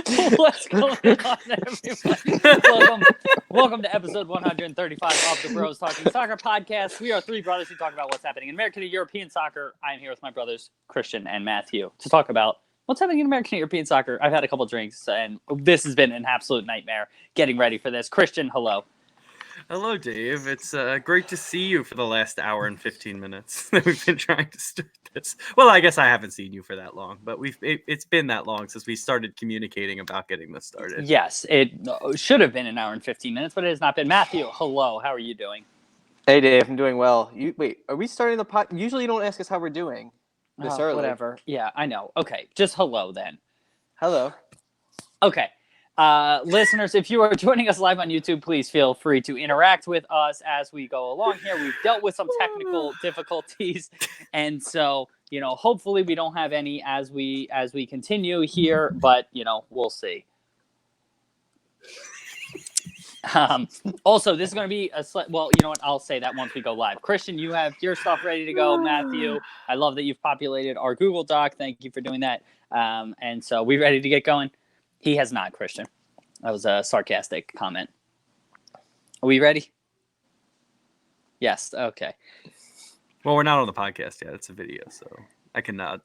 What's going on, everybody? Welcome to episode 135 of the Bros Talking Soccer podcast. We are three brothers who talk about what's happening in American and European soccer. I am here with my brothers, Christian and Matthew, to talk about what's happening in American and European soccer. I've had a couple drinks, and this has been an absolute nightmare getting ready for this. Christian, hello. Hello, Dave. It's great to see you for the last hour and 15 minutes that we've been trying to start this. Well, I guess I haven't seen you for that long, but it's been that long since we started communicating about getting this started. Yes, it should have been an hour and 15 minutes, but it has not been. Matthew, hello. How are you doing? Hey, Dave. I'm doing well. Wait, are we starting the pod? Usually you don't ask us how we're doing this early. Whatever. Yeah, I know. Okay, just hello then. Hello. Okay. Listeners, if you are joining us live on YouTube, please feel free to interact with us as we go along here. We've dealt with some technical difficulties, and so, hopefully we don't have any as we continue here, but, we'll see. Also, this is going to be well, you know what? I'll say that once we go live. Christian, you have your stuff ready to go. Matthew, I love that you've populated our Google Doc. Thank you for doing that. And so we ready to get going? He has not, Christian. That was a sarcastic comment. Are we ready? Yes. Okay. Well, we're not on the podcast yet. It's a video, so I can nod.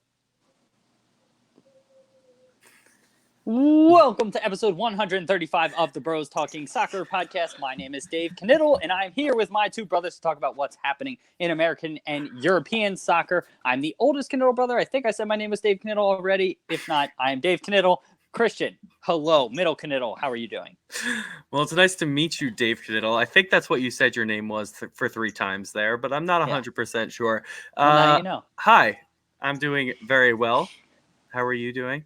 Welcome to episode 135 of the Bros Talking Soccer podcast. My name is Dave Knittel, and I'm here with my two brothers to talk about what's happening in American and European soccer. I'm the oldest Knittel brother. I think I said my name was Dave Knittel already. If not, I am Dave Knittel. Christian, hello, Middle Knittel. How are you doing? Well, it's nice to meet you, Dave Knittel. I think that's what you said your name was for 3 times there, but I'm not 100% sure. Well, now you know. Hi, I'm doing very well. How are you doing?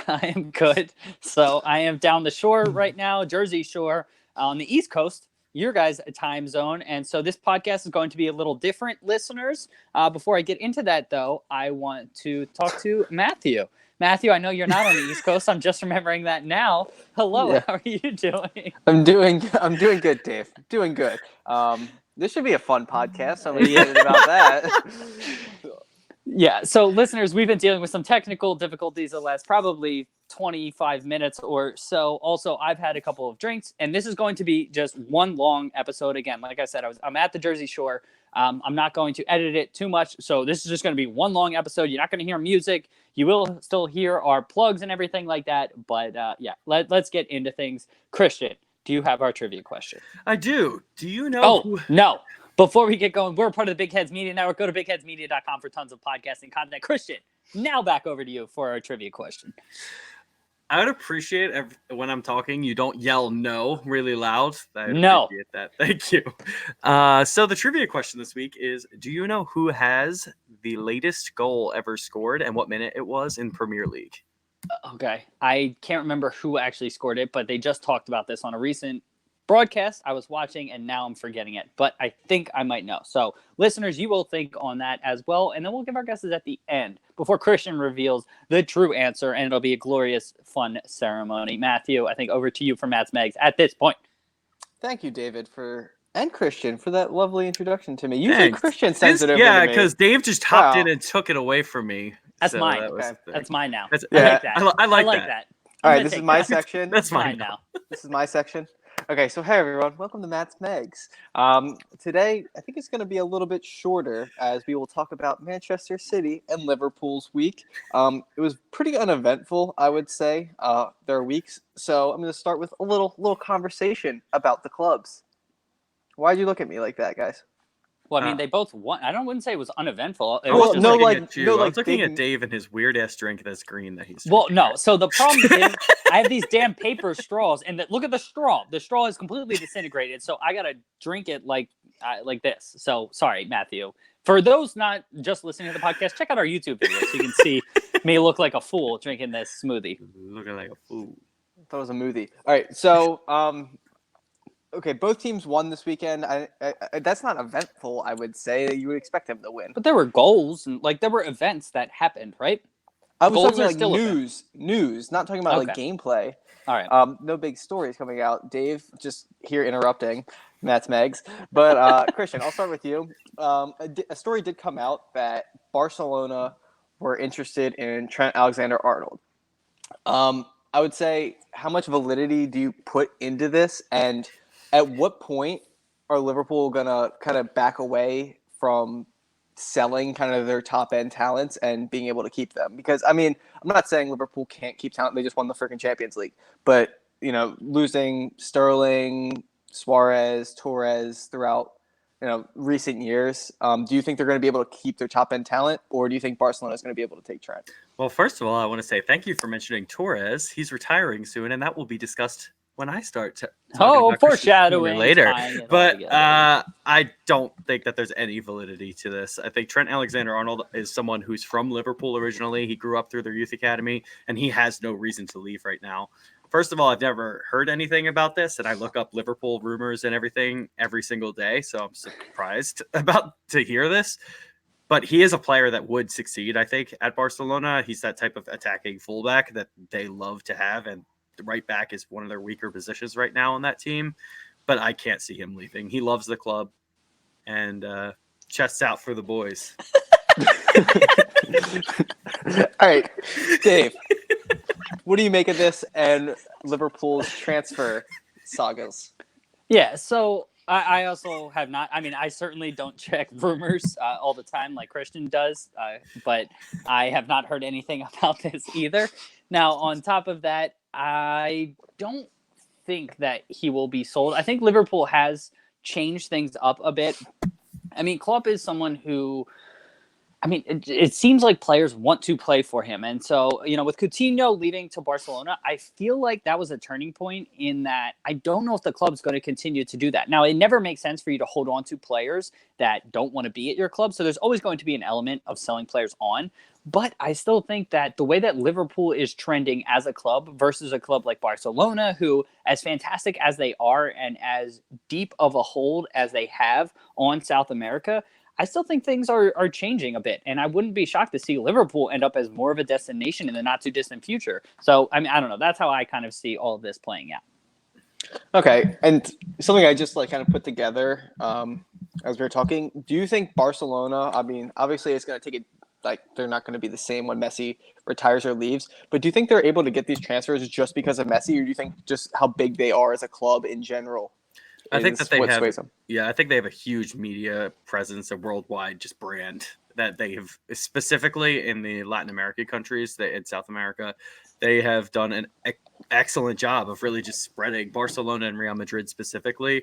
I am good. So I am down the shore right now, Jersey Shore, on the East Coast, your guys' time zone. And so this podcast is going to be a little different, listeners. Before I get into that, though, I want to talk to Matthew. Matthew, I know you're not on the East Coast. I'm just remembering that now. Hello, yeah. How are you doing? I'm doing good, Dave. Doing good. This should be a fun podcast. I'm excited about that. Yeah, so listeners, we've been dealing with some technical difficulties the last probably 25 minutes or so. Also, I've had a couple of drinks, and this is going to be just one long episode. Again, like I said, I'm at the Jersey Shore. I'm not going to edit it too much, so this is just going to be one long episode. You're not going to hear music. You will still hear our plugs and everything like that, but let's get into things. Christian, do you have our trivia question? I do. Do you know? No. Before we get going, we're part of the Big Heads Media Network. Go to bigheadsmedia.com for tons of podcasting content. Christian, now back over to you for our trivia question. I would appreciate when I'm talking, you don't yell no really loud. I would no. appreciate that. Thank you. So the trivia question this week is, do you know who has the latest goal ever scored and what minute it was in Premier League? Okay. I can't remember who actually scored it, but they just talked about this on a recent broadcast I was watching, and now I'm forgetting it, but I think I might know. So listeners, you will think on that as well, and then we'll give our guesses at the end before Christian reveals the true answer, and it'll be a glorious, fun ceremony. Matthew, I think over to you for Matt's Megs at this point. Thank you, David, and Christian for that lovely introduction to me. Usually Christian sends it over to me. Yeah, because Dave just hopped in and took it away from me. That's mine. That's mine now. I like that. All right, this is my section. That's mine now. This is my section. Okay, so hey everyone, welcome to Matt's Megs. Today, I think it's going to be a little bit shorter as we will talk about Manchester City and Liverpool's week. It was pretty uneventful, I would say, their weeks. So I'm going to start with a little conversation about the clubs. Why'd you look at me like that, guys? Well, I mean, they both won. I wouldn't say it was uneventful. I was looking at Dave and his weird ass drink that's green that he's. Well, no. So the problem is, I have these damn paper straws, and look at the straw. The straw is completely disintegrated, so I gotta drink it like this. So sorry, Matthew. For those not just listening to the podcast, check out our YouTube video so you can see me look like a fool drinking this smoothie. Looking like a fool. I thought it was a movie. All right, so okay, both teams won this weekend. I that's not eventful, I would say. You would expect them to win. But there were goals and there were events that happened, right? I was talking about news, not talking about gameplay. All right. No big stories coming out. Dave, just here interrupting Matt's Megs. But Christian, I'll start with you. A story did come out that Barcelona were interested in Trent Alexander-Arnold. I would say, how much validity do you put into this, and at what point are Liverpool gonna kind of back away from selling kind of their top end talents and being able to keep them? Because I mean, I'm not saying Liverpool can't keep talent; they just won the freaking Champions League. But losing Sterling, Suarez, Torres throughout recent years, do you think they're going to be able to keep their top end talent, or do you think Barcelona is going to be able to take Trent? Well, first of all, I want to say thank you for mentioning Torres. He's retiring soon, and that will be discussed when I start talking about foreshadowing later. But I don't think that there's any validity to this. I think Trent Alexander-Arnold is someone who's from Liverpool originally. He grew up through their youth academy, and he has no reason to leave right now. First of all, I've never heard anything about this, and I look up Liverpool rumors and everything every single day, so I'm surprised to hear this. But he is a player that would succeed, I think, at Barcelona. He's that type of attacking fullback that they love to have, and the right back is one of their weaker positions right now on that team. But I can't see him leaving. He loves the club, and chests out for the boys. All right, Dave, what do you make of this and Liverpool's transfer sagas? Yeah, so I also have not. I mean, I certainly don't check rumors all the time like Christian does, but I have not heard anything about this either. Now, on top of that, I don't think that he will be sold. I think Liverpool has changed things up a bit. I mean, Klopp is someone who, I mean, it seems like players want to play for him. And so, with Coutinho leaving to Barcelona, I feel like that was a turning point in that I don't know if the club's going to continue to do that. Now, it never makes sense for you to hold on to players that don't want to be at your club. So there's always going to be an element of selling players on. But I still think that the way that Liverpool is trending as a club versus a club like Barcelona, who, as fantastic as they are and as deep of a hold as they have on South America, I still think things are changing a bit, and I wouldn't be shocked to see Liverpool end up as more of a destination in the not-too-distant future. So, I mean, I don't know. That's how I kind of see all of this playing out. Okay, and something I just kind of put together as we were talking, do you think Barcelona, I mean, obviously it's going to take they're not going to be the same when Messi retires or leaves, but do you think they're able to get these transfers just because of Messi, or do you think just how big they are as a club in general? I think that I think they have a huge media presence, a worldwide just brand that they have, specifically in the Latin American countries, in South America, they have done an excellent job of really just spreading Barcelona and Real Madrid specifically.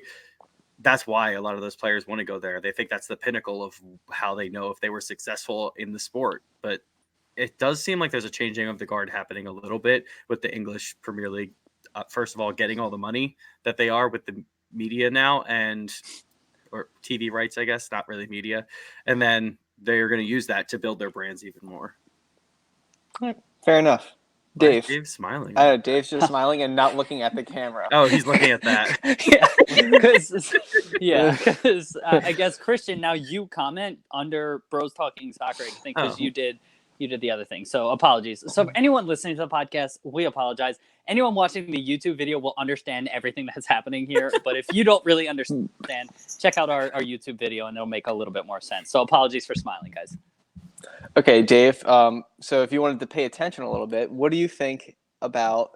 That's why a lot of those players want to go there. They think that's the pinnacle of how they know if they were successful in the sport. But it does seem like there's a changing of the guard happening a little bit with the English Premier League. First of all, getting all the money that they are with the media now or TV rights, I guess, not really media. And then they're going to use that to build their brands even more. Fair enough. Dave. Dave's smiling. Dave's just smiling and not looking at the camera. Oh, he's looking at that. Because I guess, Christian, now you comment under Bros Talking Soccer, I think, because you did the other thing. So apologies. So for anyone listening to the podcast, we apologize. Anyone watching the YouTube video will understand everything that's happening here. But if you don't really understand, check out our YouTube video and it'll make a little bit more sense. So apologies for smiling, guys. Okay, Dave. So if you wanted to pay attention a little bit, what do you think about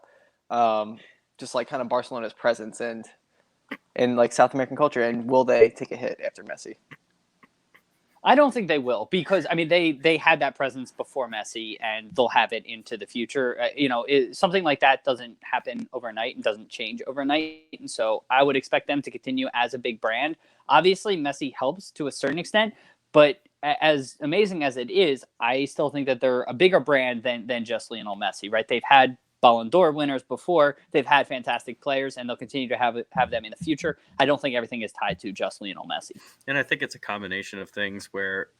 just kind of Barcelona's presence and in South American culture, and will they take a hit after Messi? I don't think they will, because I mean they had that presence before Messi, and they'll have it into the future. Something like that doesn't happen overnight and doesn't change overnight, and so I would expect them to continue as a big brand. Obviously, Messi helps to a certain extent, but as amazing as it is, I still think that they're a bigger brand than just Lionel Messi, right? They've had Ballon d'Or winners before. They've had fantastic players, and they'll continue to have them in the future. I don't think everything is tied to just Lionel Messi. And I think it's a combination of things or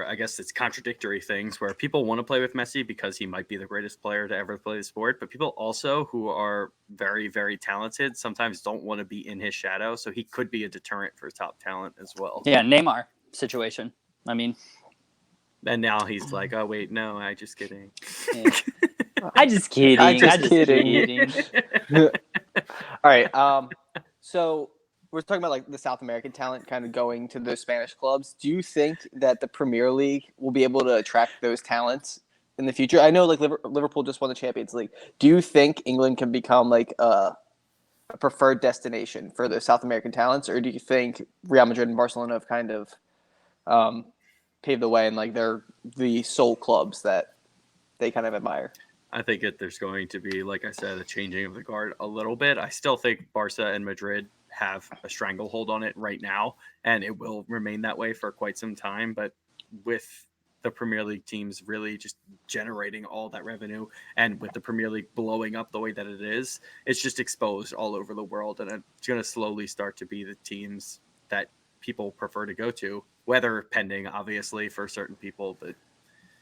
I guess it's contradictory things, where people want to play with Messi because he might be the greatest player to ever play the sport, but people also who are very, very talented sometimes don't want to be in his shadow, so he could be a deterrent for top talent as well. Yeah, Neymar situation. I mean, and now he's like, oh wait, no, I just kidding. Yeah. I just kidding. All right. So we're talking about the South American talent kind of going to the Spanish clubs. Do you think that the Premier League will be able to attract those talents in the future? I know like Liverpool just won the Champions League. Do you think England can become like a preferred destination for the South American talents, or do you think Real Madrid and Barcelona have kind of paved the way and like they're the sole clubs that they kind of admire? I think there's going to be, like I said, a changing of the guard a little bit. I still think Barca and Madrid have a stranglehold on it right now, and it will remain that way for quite some time. But with the Premier League teams really just generating all that revenue, and with the Premier League blowing up the way that it is, it's just exposed all over the world, and it's going to slowly start to be the teams that people prefer to go to, weather pending, obviously, for certain people, but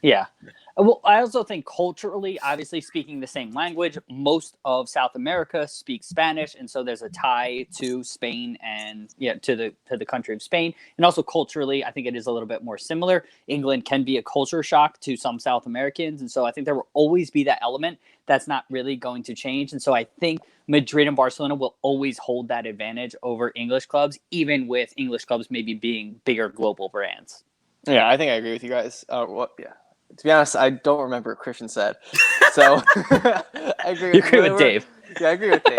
Yeah. Well, I also think culturally, obviously speaking the same language, most of South America speaks Spanish, and so there's a tie to Spain and to the country of Spain. And also culturally, I think it is a little bit more similar. England can be a culture shock to some South Americans, and so I think there will always be that element that's not really going to change. And so I think Madrid and Barcelona will always hold that advantage over English clubs, even with English clubs maybe being bigger global brands. Yeah, I think I agree with you guys. Yeah. To be honest, I don't remember what Christian said. So I agree with Dave. Yeah, I agree with Dave.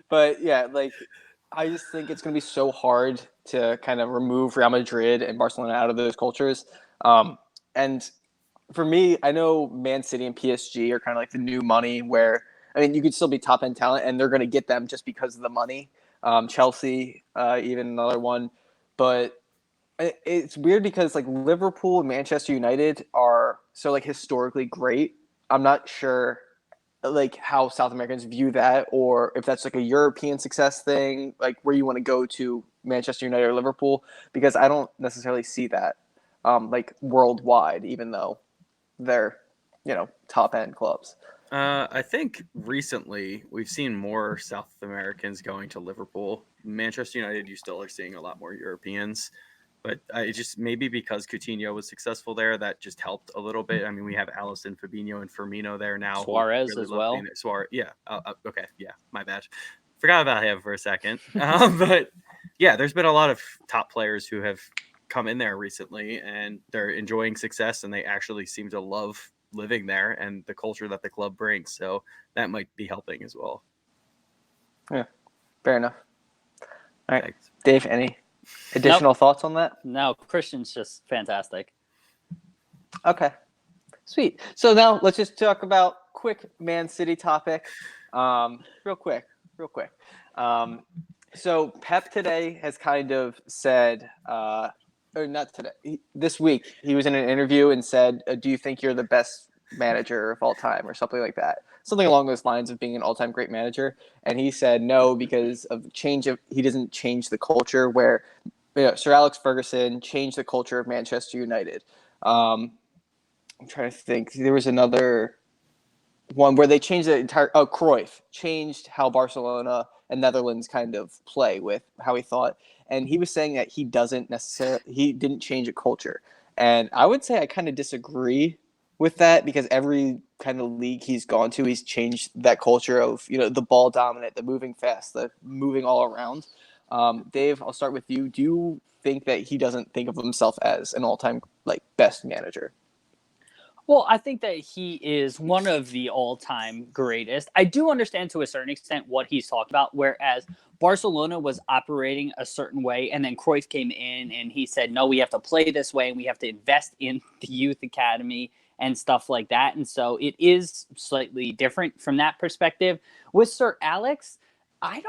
But yeah, like I just think it's going to be so hard to kind of remove Real Madrid and Barcelona out of those cultures. And for me, I know Man City and PSG are kind of like the new money where, I mean, you could still be top end talent and they're going to get them just because of the money. Chelsea, even another one. But it's weird because like Liverpool and Manchester United are so like historically great. I'm not sure like how South Americans view that, or if that's like a European success thing, like where you want to go to Manchester United or Liverpool, because I don't necessarily see that like worldwide, even though they're top end clubs. I think recently we've seen more South Americans going to Liverpool. Manchester United, you still are seeing a lot more Europeans. But I just maybe because Coutinho was successful there, that just helped a little bit. I mean, we have Alisson, Fabinho, and Firmino there now. Suarez as well. Suarez, yeah. Okay, yeah, my bad. Forgot about him for a second. But yeah, there's been a lot of top players who have come in there recently, and they're enjoying success, and they actually seem to love living there and the culture that the club brings. So that might be helping as well. Yeah, fair enough. All right, Thanks. Dave, any additional thoughts on that? No, Christian's just fantastic. Okay, sweet. So now let's just talk about quick Man City topic. Real quick. So Pep today has kind of said, or not today, this week, he was in an interview and said, do you think you're the best manager of all time or something like that? Something along those lines of being an all-time great manager. And he said no because of he doesn't change the culture where Sir Alex Ferguson changed the culture of Manchester United. I'm trying to think. There was another one where they changed the entire. Cruyff changed how Barcelona and Netherlands kind of play with how he thought, and he was saying that he didn't change a culture, and I would say I kind of disagree with that because every kind of league he's gone to, he's changed that culture of the ball dominant, the moving fast, the moving all around. Dave, I'll start with you. Do you think that he doesn't think of himself as an all-time like best manager? Well, I think that he is one of the all-time greatest. I do understand to a certain extent what he's talking about, whereas Barcelona was operating a certain way, and then Cruyff came in and he said, no, we have to play this way, and we have to invest in the youth academy and stuff like that. And so it is slightly different from that perspective. With Sir Alex, I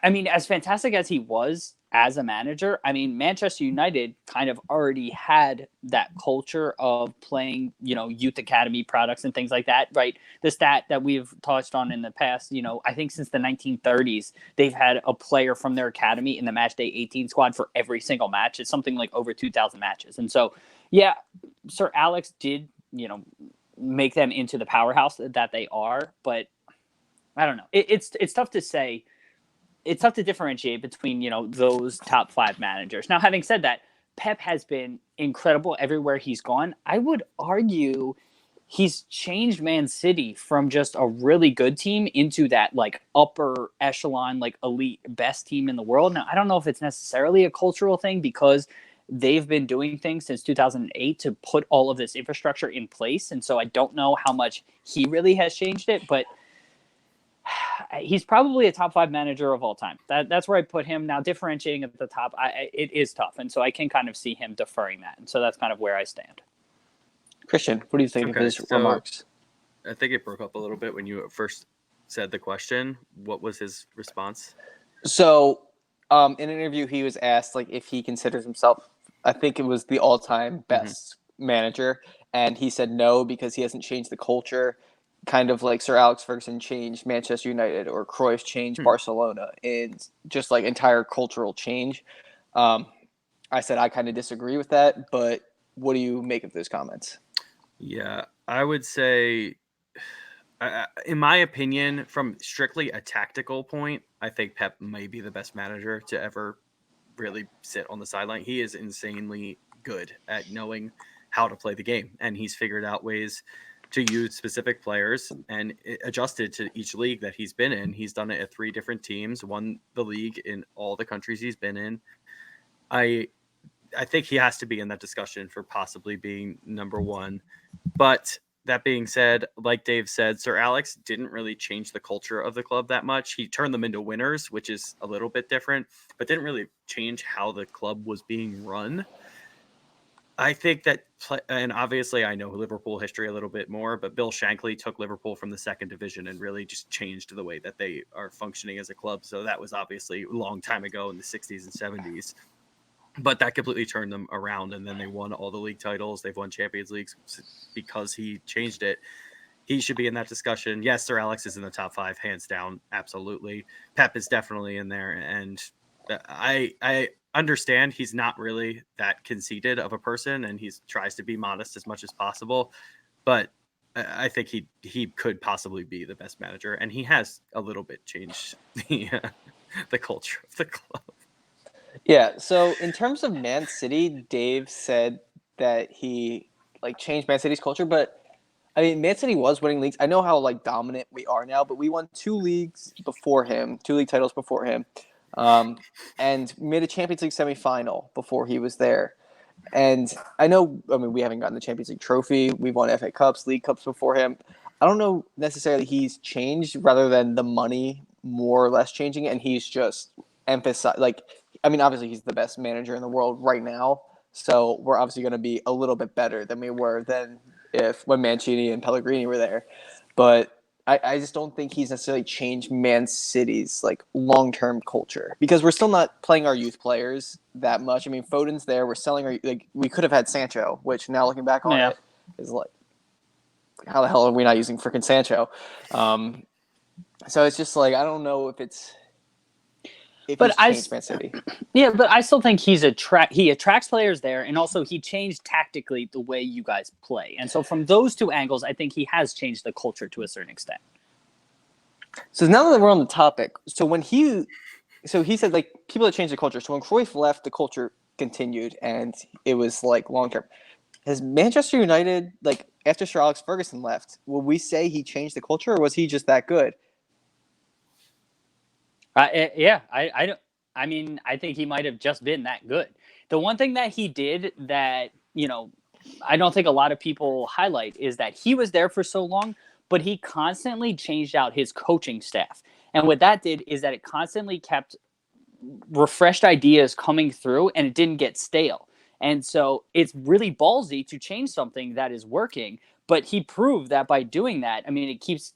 mean, as fantastic as he was as a manager, I mean, Manchester United kind of already had that culture of playing, youth academy products and things like that, right? The stat that we've touched on in the past, I think since the 1930s, they've had a player from their academy in the match day 18 squad for every single match. It's something like over 2,000 matches. And so, yeah, Sir Alex did, make them into the powerhouse that they are, but I don't know. It's tough to say. It's tough to differentiate between, those top five managers. Now, having said that, Pep has been incredible everywhere he's gone. I would argue he's changed Man City from just a really good team into that like upper echelon, like elite best team in the world. Now, I don't know if it's necessarily a cultural thing because they've been doing things since 2008 to put all of this infrastructure in place. And so I don't know how much he really has changed it, but he's probably a top 5 manager of all time. That's where I put him. Now, differentiating at the top, it is tough. And so I can kind of see him deferring that. And so that's kind of where I stand. Christian, what do you think of his remarks? I think it broke up a little bit when you first said the question. What was his response? So, in an interview, he was asked like if he considers himself, I think it was the all-time best manager, and he said no because he hasn't changed the culture, kind of like Sir Alex Ferguson changed Manchester United or Cruyff changed Barcelona in just like entire cultural change. I said I kind of disagree with that, but what do you make of those comments? Yeah, I would say, in my opinion, from strictly a tactical point, I think Pep may be the best manager to ever really sit on the sideline. He is insanely good at knowing how to play the game, and he's figured out ways to use specific players and adjusted to each league that he's been in. He's done it at 3 different teams, won the league in all the countries he's been in. I think he has to be in that discussion for possibly being number 1. But that being said, like Dave said, Sir Alex didn't really change the culture of the club that much. He turned them into winners, which is a little bit different, but didn't really change how the club was being run. I think that, and obviously I know Liverpool history a little bit more, but Bill Shankly took Liverpool from the 2nd division and really just changed the way that they are functioning as a club. So that was obviously a long time ago in the 60s and 70s. But that completely turned them around, and then they won all the league titles. They've won Champions Leagues because he changed it. He should be in that discussion. Yes, Sir Alex is in the top 5, hands down, absolutely. Pep is definitely in there, and I understand he's not really that conceited of a person, and he tries to be modest as much as possible. But I think he could possibly be the best manager, and he has a little bit changed the culture of the club. Yeah, so in terms of Man City, Dave said that he like changed Man City's culture, but I mean Man City was winning leagues. I know how like dominant we are now, but we won 2 leagues before him, 2 league titles before him, and made a Champions League semifinal before he was there. And I mean, we haven't gotten the Champions League trophy. We've won FA Cups, League Cups before him. I don't know necessarily he's changed rather than the money more or less changing, and he's just emphasized like. I mean, obviously, he's the best manager in the world right now, so we're obviously going to be a little bit better than we were when Mancini and Pellegrini were there. But I just don't think he's necessarily changed Man City's like long-term culture because we're still not playing our youth players that much. I mean, Foden's there. We're selling we could have had Sancho, which now looking back on it is like, how the hell are we not using freaking Sancho? So it's just like I don't know if it's. But Man City. Yeah, but I still think he attracts players there, and also he changed tactically the way you guys play. And so from those 2 angles, I think he has changed the culture to a certain extent. So now that we're on the topic, so he said like people that changed the culture. So when Cruyff left, the culture continued, and it was like long term. Has Manchester United, like after Sir Alex Ferguson left, will we say he changed the culture, or was he just that good? Yeah, I mean, I think he might have just been that good. The one thing that he did that, I don't think a lot of people highlight is that he was there for so long, but he constantly changed out his coaching staff. And what that did is that it constantly kept refreshed ideas coming through and it didn't get stale. And so it's really ballsy to change something that is working. But he proved that by doing that, I mean, it keeps,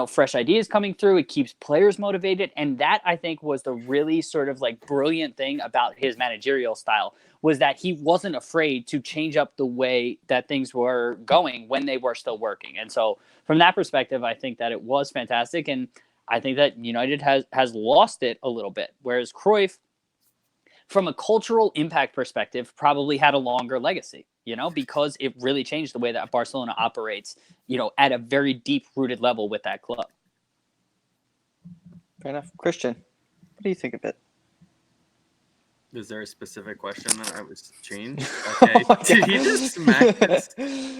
fresh ideas coming through. It keeps players motivated. And that, I think, was the really sort of like brilliant thing about his managerial style was that he wasn't afraid to change up the way that things were going when they were still working. And so from that perspective, I think that it was fantastic. And I think that United has lost it a little bit, whereas Cruyff, from a cultural impact perspective, probably had a longer legacy, because it really changed the way that Barcelona operates, at a very deep-rooted level with that club. Fair enough. Christian, what do you think of it? Is there a specific question that I was changed? Okay. Did he just smack this?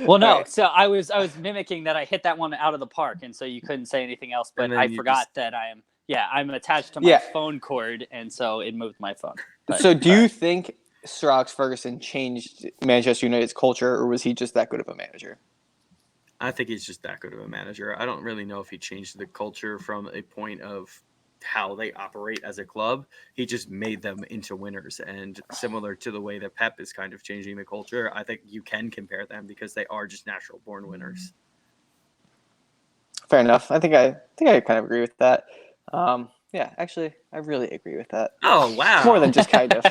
Well, no. So I was mimicking that I hit that one out of the park, and so you couldn't say anything else. But I forgot that I'm attached to my phone cord, and so it moved my phone. But, so do you think? Sir Alex Ferguson changed Manchester United's culture, or was he just that good of a manager? I think he's just that good of a manager. I don't really know if he changed the culture from a point of how they operate as a club. He just made them into winners. And similar to the way that Pep is kind of changing the culture, I think you can compare them because they are just natural born winners. Fair enough. I think I kind of agree with that. Yeah, actually, I really agree with that. Oh, wow. More than just kind of.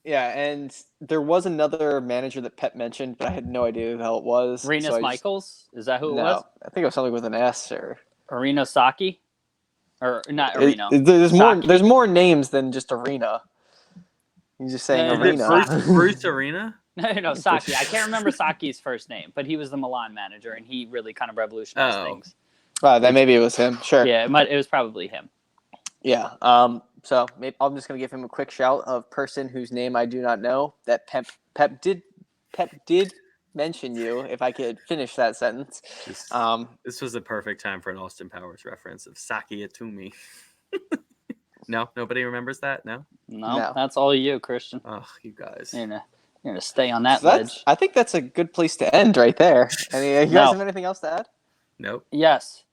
Yeah, and there was another manager that Pep mentioned, but I had no idea who the hell it was. Renus Michaels? Is that who it No, was? I think it was something with an S or. Arena Saki? Or not Arena. There's more. Saki. There's more names than just Arena. You're just saying Yeah, Arena. Bruce Arena? No, Saki. I can't remember Saki's first name, but he was the Milan manager, and he really kind of revolutionized things. Then maybe it was him. Sure. Yeah, it was probably him. Yeah. So maybe I'm just gonna give him a quick shout of person whose name I do not know. That Pep did mention you. If I could finish that sentence. This was the perfect time for an Austin Powers reference of Saki Atumi. No, nobody remembers that. No, That's all you, Christian. Oh, you guys. You're gonna stay on that So ledge. I think that's a good place to end right there. You guys have anything else to add? Nope. Yes.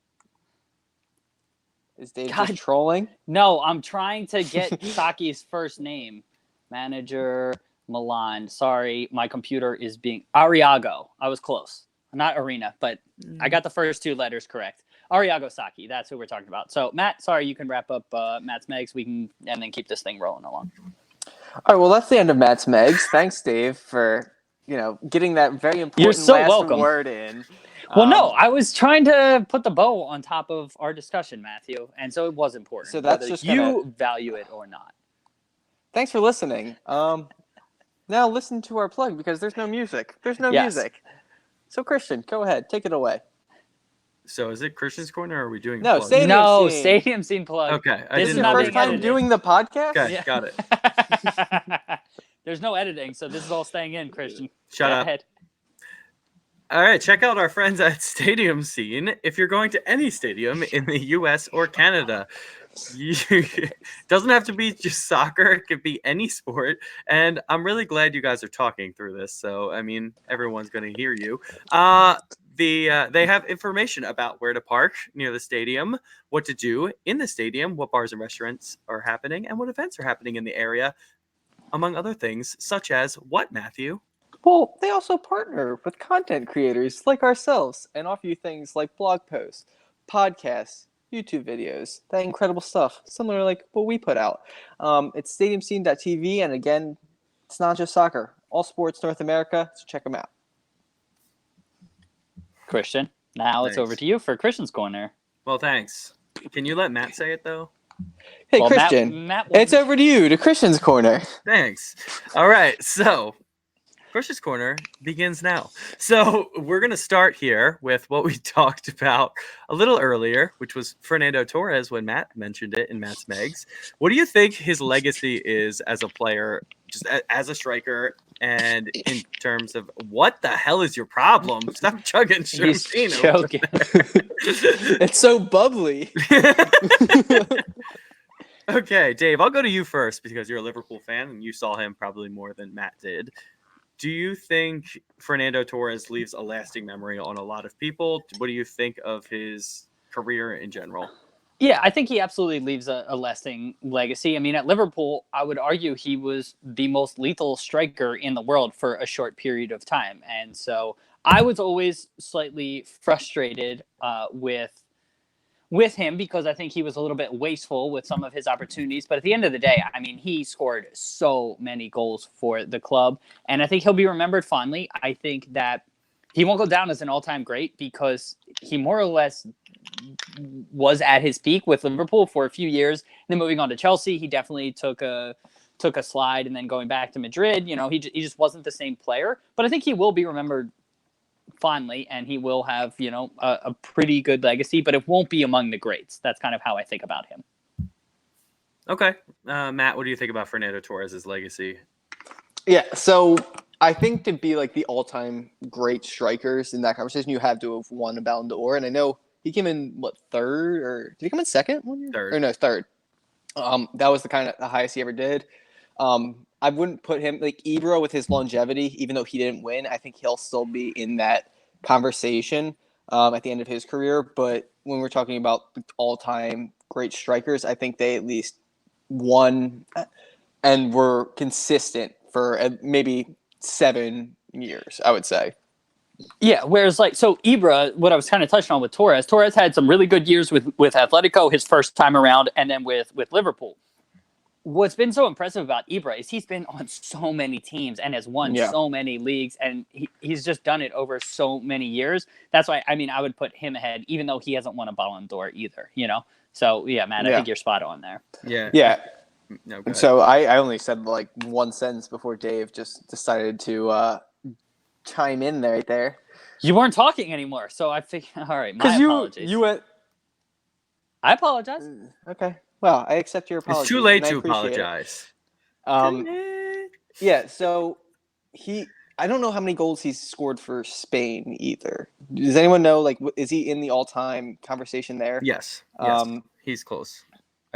Is Dave just trolling? No, I'm trying to get Saki's first name. Manager Milan. Sorry, my computer is being Ariago. I was close. Not Arena, but I got the first two letters correct. Ariago Saki. That's who we're talking about. So Matt, sorry, you can wrap up Matt's Megs. We can and then keep this thing rolling along. All right. Well, that's the end of Matt's Megs. Thanks, Dave, for getting that very important You're so last welcome. word in. Well, no, I was trying to put the bow on top of our discussion, Matthew, and so it was important. So that's whether just you value it or not. Thanks for listening. Now listen to our plug because there's no music. There's no music. So Christian, go ahead, take it away. So is it Christian's Corner, or are we doing No, plug? Stadium Scene. Stadium Scene plug. Okay. This is your first time doing the podcast? Okay, Yeah. got it. There's no editing, so this is all staying in, Christian. Shut Go up. ahead. All right, check out our friends at Stadium Scene if you're going to any stadium in the U.S. or Canada. Doesn't have to be just soccer. It could be any sport. And I'm really glad you guys are talking through this. So, I mean, everyone's going to hear you. They have information about where to park near the stadium, what to do in the stadium, what bars and restaurants are happening, and what events are happening in the area, among other things, such as what, Matthew? Well, they also partner with content creators like ourselves and offer you things like blog posts, podcasts, YouTube videos, that incredible stuff, similar like what we put out. It's stadiumscene.tv, and again, it's not just soccer. All sports North America, so check them out. Christian, now it's over to you for Christian's Corner. Well, thanks. Can you let Matt say it, though? Hey, Well, Christian, Matt it's over to you, to Christian's Corner. Thanks. All right, so Christian's Corner begins now. So we're going to start here with what we talked about a little earlier, which was Fernando Torres when Matt mentioned it in Matt's Megs. What do you think his legacy is as a player, just as a striker, and in terms of what the hell is your problem? Stop chugging champagne. He's joking. It's so bubbly. Okay, Dave, I'll go to you first because you're a Liverpool fan and you saw him probably more than Matt did. Do you think Fernando Torres leaves a lasting memory on a lot of people? What do you think of his career in general? Yeah, I think he absolutely leaves a lasting legacy. I mean, at Liverpool, I would argue he was the most lethal striker in the world for a short period of time. And so I was always slightly frustrated with him because I think he was a little bit wasteful with some of his opportunities. But at the end of the day, I mean, he scored so many goals for the club, and I think he'll be remembered fondly. I think that he won't go down as an all-time great because he more or less was at his peak with Liverpool for a few years. And then moving on to Chelsea, he definitely took a slide, and then going back to Madrid, he just wasn't the same player. But I think he will be remembered fondly, and he will have a pretty good legacy, but it won't be among the greats. That's kind of how I think about him. Okay, Matt, what do you think about Fernando Torres' legacy? Yeah, so I think to be like the all-time great strikers in that conversation, you have to have won a Ballon d'Or, and I know he came in third, or did he come in second one year? Third. Or no, third. That was the highest he ever did. I wouldn't put him like Ibra with his longevity, even though he didn't win. I think he'll still be in that conversation at the end of his career. But when we're talking about all-time great strikers, I think they at least won and were consistent for maybe 7 years, I would say. Yeah, whereas so Ibra, what I was kind of touching on with Torres had some really good years with Atletico his first time around, and then with Liverpool. What's been so impressive about Ibra is he's been on so many teams and has won so many leagues, and he's just done it over so many years. That's why, I mean, I would put him ahead, even though he hasn't won a Ballon d'Or either, you know? So, yeah, Matt, I think you're spot on there. Yeah. Yeah. No, go ahead. So I only said like one sentence before Dave just decided to chime in right there. You weren't talking anymore, so I figured, all right, my apologies. You went... I apologize. Okay. Well, I accept your apology. It's too late and I to appreciate apologize. Yeah, so I don't know how many goals he's scored for Spain either. Does anyone know, like, is he in the all-time conversation there? Yes. He's close.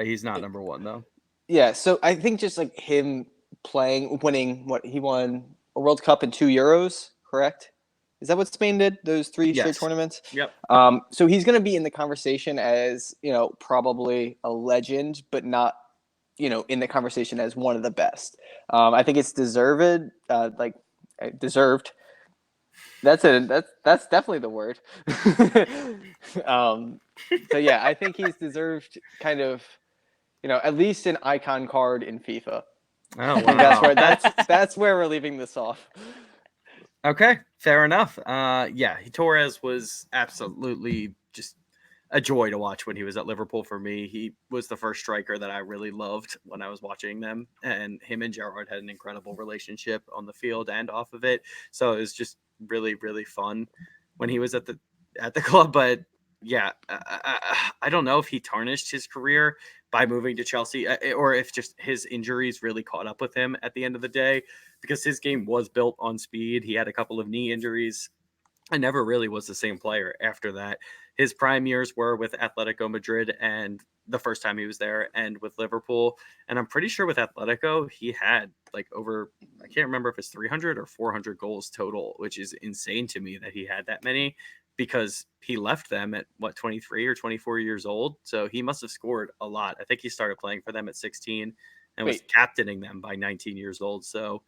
He's not number one, though. Yeah, so I think just, like, him winning, he won a World Cup and 2 Euros, correct? Is that what Spain did, those 3 straight tournaments? Yep. So he's going to be in the conversation as, probably a legend, but not, in the conversation as one of the best. I think it's deserved, deserved. That's it. That's definitely the word. So yeah, I think he's deserved kind of, at least an icon card in FIFA. Oh, wow. That's where we're leaving this off. Okay, fair enough. Torres was absolutely just a joy to watch when he was at Liverpool for me. He was the first striker that I really loved when I was watching them, and him and Gerrard had an incredible relationship on the field and off of it. So it was just really, really fun when he was at the club. But yeah, I don't know if he tarnished his career by moving to Chelsea or if just his injuries really caught up with him at the end of the day, because his game was built on speed. He had a couple of knee injuries and never really was the same player after that. His prime years were with Atletico Madrid and the first time he was there, and with Liverpool. And I'm pretty sure with Atletico, he had like over, I can't remember if it's 300 or 400 goals total, which is insane to me that he had that many, because he left them at 23 or 24 years old. So he must have scored a lot. I think he started playing for them at 16 and was captaining them by 19 years old. So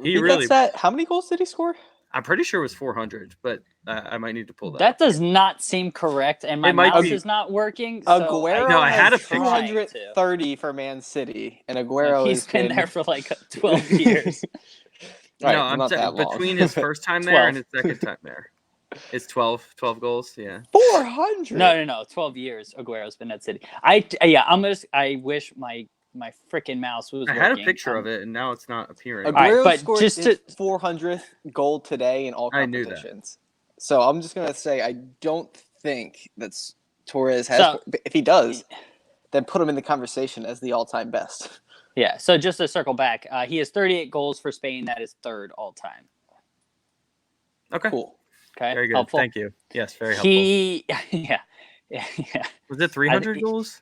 he really, how many goals did he score? I'm pretty sure it was 400, but I might need to pull that. That does not seem correct, and my mouse is not working. So Aguero I had a 230 for Man City, and Aguero he's been there for like 12 years. Right, no, I'm saying between his first time there and his second time there. It's 12 goals, yeah. 400. No, 12 years Aguero's been at City. I wish my freaking mouse was working. I had a picture of it, and now it's not appearing. Aguero scored his 400th goal today in all competitions. I knew that. So I'm just going to say I don't think that's Torres has. So, if he does, then put him in the conversation as the all-time best. Yeah, so just to circle back, he has 38 goals for Spain. That is third all-time. Okay. Cool. Okay. Very good. Helpful. Thank you. Yes, very helpful. Yeah. Was it 300 goals?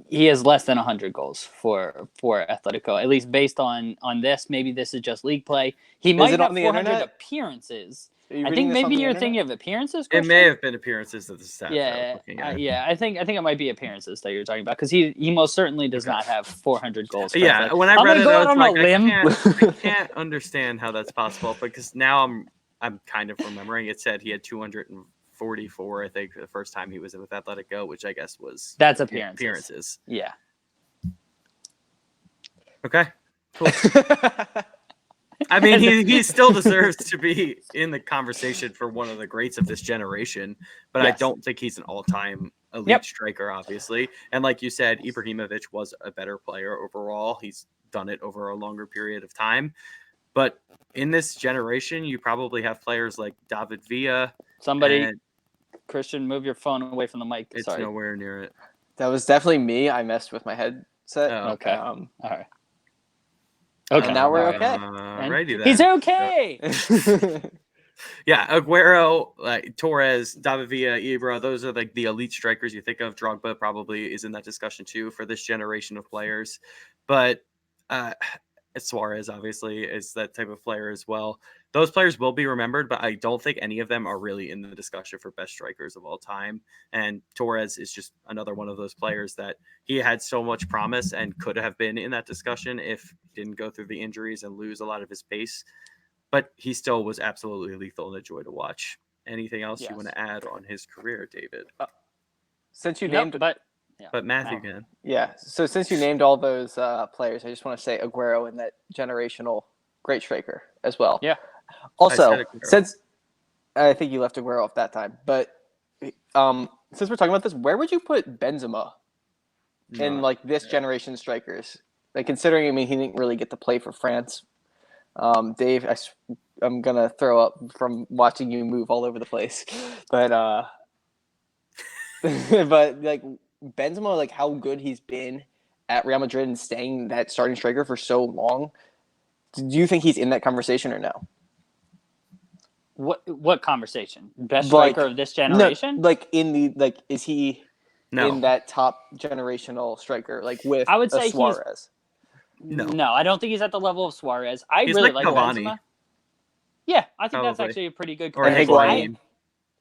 He has less than 100 goals for Atletico, at least based on this. Maybe this is just league play. He might have 400 appearances. I think maybe you're thinking of appearances. It may have been appearances that the stats. I think it might be appearances that you're talking about, because he most certainly does not have 400 goals. Yeah, when I read it, I was like, I can't understand how that's possible, because now I'm kind of remembering it said he had 244, I think, the first time he was with Atletico, which I guess was that's appearances. Yeah. Okay. Cool. I mean, he still deserves to be in the conversation for one of the greats of this generation, but I don't think he's an all-time elite striker, obviously. And like you said, Ibrahimovic was a better player overall. He's done it over a longer period of time. But in this generation, you probably have players like David Villa. Christian, move your phone away from the mic. It's nowhere near it. That was definitely me. I messed with my headset. Oh, okay. All right. Okay. And now we're okay. Righty then. He's okay. Yeah, Aguero, Torres, David Villa, Ibra, those are like the elite strikers you think of. Drogba probably is in that discussion too for this generation of players. But Suarez obviously is that type of player as well. Those players will be remembered, but I don't think any of them are really in the discussion for best strikers of all time. And Torres is just another one of those players that he had so much promise and could have been in that discussion if he didn't go through the injuries and lose a lot of his pace. But he still was absolutely lethal and a joy to watch. Anything else you want to add on his career, David? Since you named, but Matthew can. Yeah. So since you named all those players, I just want to say Aguero and that generational great striker as well. Yeah. Also, since I think you left Aguero off that time, but since we're talking about this, where would you put Benzema in like this generation strikers? Like considering, I mean, he didn't really get to play for France. Dave, I'm gonna throw up from watching you move all over the place, but but like Benzema, like how good he's been at Real Madrid and staying that starting striker for so long. Do you think he's in that conversation or no? What conversation? Best striker of this generation? No, is he in that top generational striker? Like with I would say Suarez. No, I don't think he's at the level of Suarez. He's really like Cavani. Benzema. Yeah, I think that's actually a pretty good or Higuain.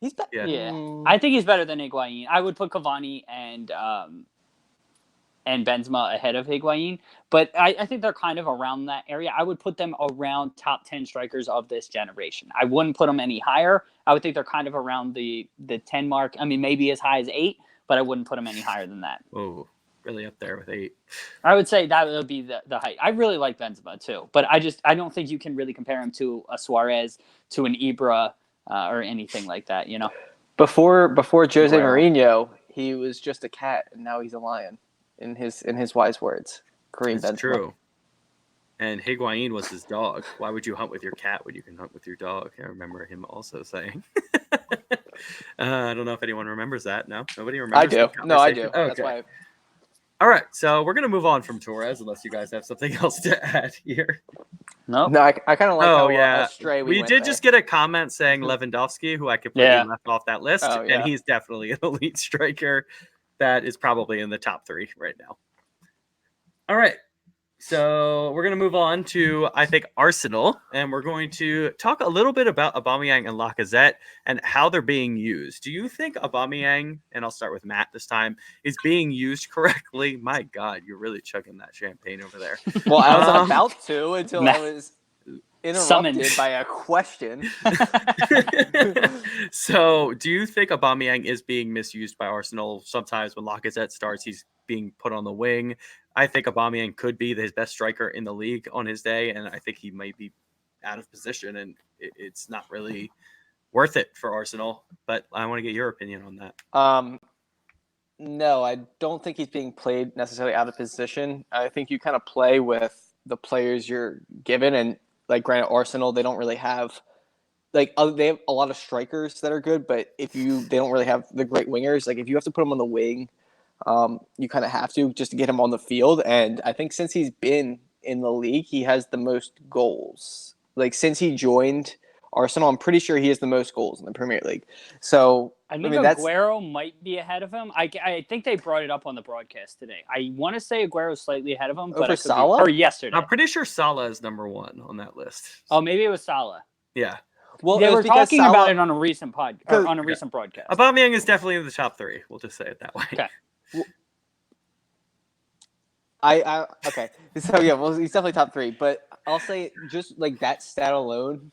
He's better. Yeah, I think he's better than Higuain. I would put Cavani and Benzema ahead of Higuain, but I think they're kind of around that area. I would put them around top 10 strikers of this generation. I wouldn't put them any higher. I would think they're kind of around the 10 mark. I mean, maybe as high as 8, but I wouldn't put them any higher than that. Oh, really up there with 8. I would say that would be the height. I really like Benzema too, but I don't think you can really compare him to a Suarez, to an Ibra, or anything like that. You know, before Jose Mourinho, he was just a cat, and now he's a lion. In his wise words, Karim Benzema. True. And Higuain was his dog. Why would you hunt with your cat when you can hunt with your dog? I remember him also saying. I don't know if anyone remembers that. No, nobody remembers. I do. No, I do. Okay. That's why. All right, so we're gonna move on from Torres, unless you guys have something else to add here. No, I kind of like how astray we did just get a comment saying Lewandowski, who I completely left off that list, and he's definitely an elite striker that is probably in the top 3 right now. All right, so we're gonna move on to, I think, Arsenal, and we're going to talk a little bit about Aubameyang and Lacazette and how they're being used. Do you think Aubameyang, and I'll start with Matt this time, is being used correctly? My God, you're really chugging that champagne over there. Well, I was about to until I was interrupted by a question. So, do you think Aubameyang is being misused by Arsenal? Sometimes when Lacazette starts, he's being put on the wing. I think Aubameyang could be his best striker in the league on his day, and I think he might be out of position, and it's not really worth it for Arsenal. But I want to get your opinion on that. No, I don't think he's being played necessarily out of position. I think you kind of play with the players you're given, and like granted, Arsenal, they don't really have they have a lot of strikers that are good, but they don't really have the great wingers. Like if you have to put them on the wing, you kind of have to just to get him on the field. And I think since he's been in the league, he has the most goals. Like since he joined Arsenal, I'm pretty sure he has the most goals in the Premier League. So I mean Aguero might be ahead of him. I think they brought it up on the broadcast today. I want to say Aguero's slightly ahead of him, over Salah or yesterday. I'm pretty sure Salah is number 1 on that list. Oh, maybe it was Salah. Yeah. Well, they were talking about it on a recent recent broadcast. Aubameyang is definitely in the top 3. We'll just say it that way. Okay. Okay. So yeah, well, he's definitely top 3. But I'll say just like that stat alone,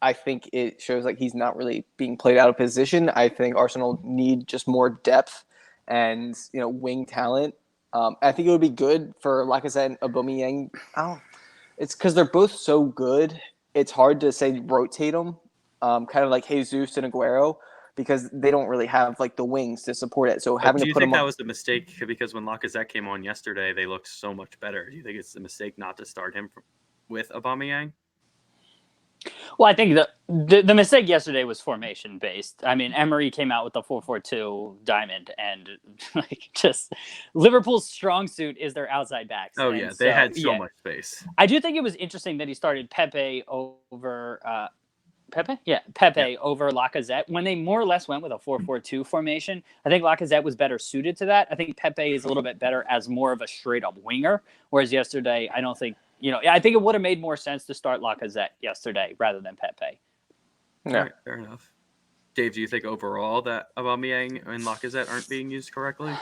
I think it shows like he's not really being played out of position. I think Arsenal need just more depth and wing talent. I think it would be good for Lacazette and Aubameyang. It's because they're both so good. It's hard to say rotate them, kind of like Jesus and Aguero, because they don't really have like the wings to support it. So having to put them. Do you think that was a mistake because when Lacazette came on yesterday, they looked so much better? Do you think it's a mistake not to start him with Aubameyang? Well, I think the mistake yesterday was formation based. I mean, Emery came out with the 4-4-2 diamond, and like just Liverpool's strong suit is their outside backs. Oh yeah, they had so much space. I do think it was interesting that he started Pepe over over Lacazette when they more or less went with a 4-4-2 formation. I think Lacazette was better suited to that. I think Pepe is a little bit better as more of a straight up winger, whereas yesterday I don't think I think it would have made more sense to start Lacazette yesterday rather than Pepe. Yeah. All right, fair enough. Dave, do you think overall that Aubameyang and Lacazette aren't being used correctly?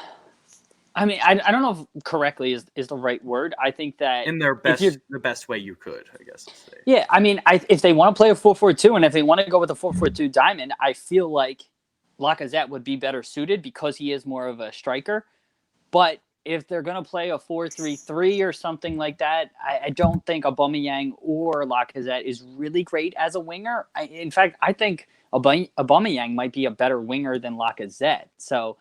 I mean, I don't know if correctly is the right word. I think that In their the best way you could, I guess. I'll say. Yeah, I mean, if they want to play a 4-4-2 and if they want to go with a 4-4-2 diamond, I feel like Lacazette would be better suited because he is more of a striker. But if they're going to play a 4-3-3 or something like that, I don't think Aubameyang or Lacazette is really great as a winger. In fact, I think Aubameyang might be a better winger than Lacazette. So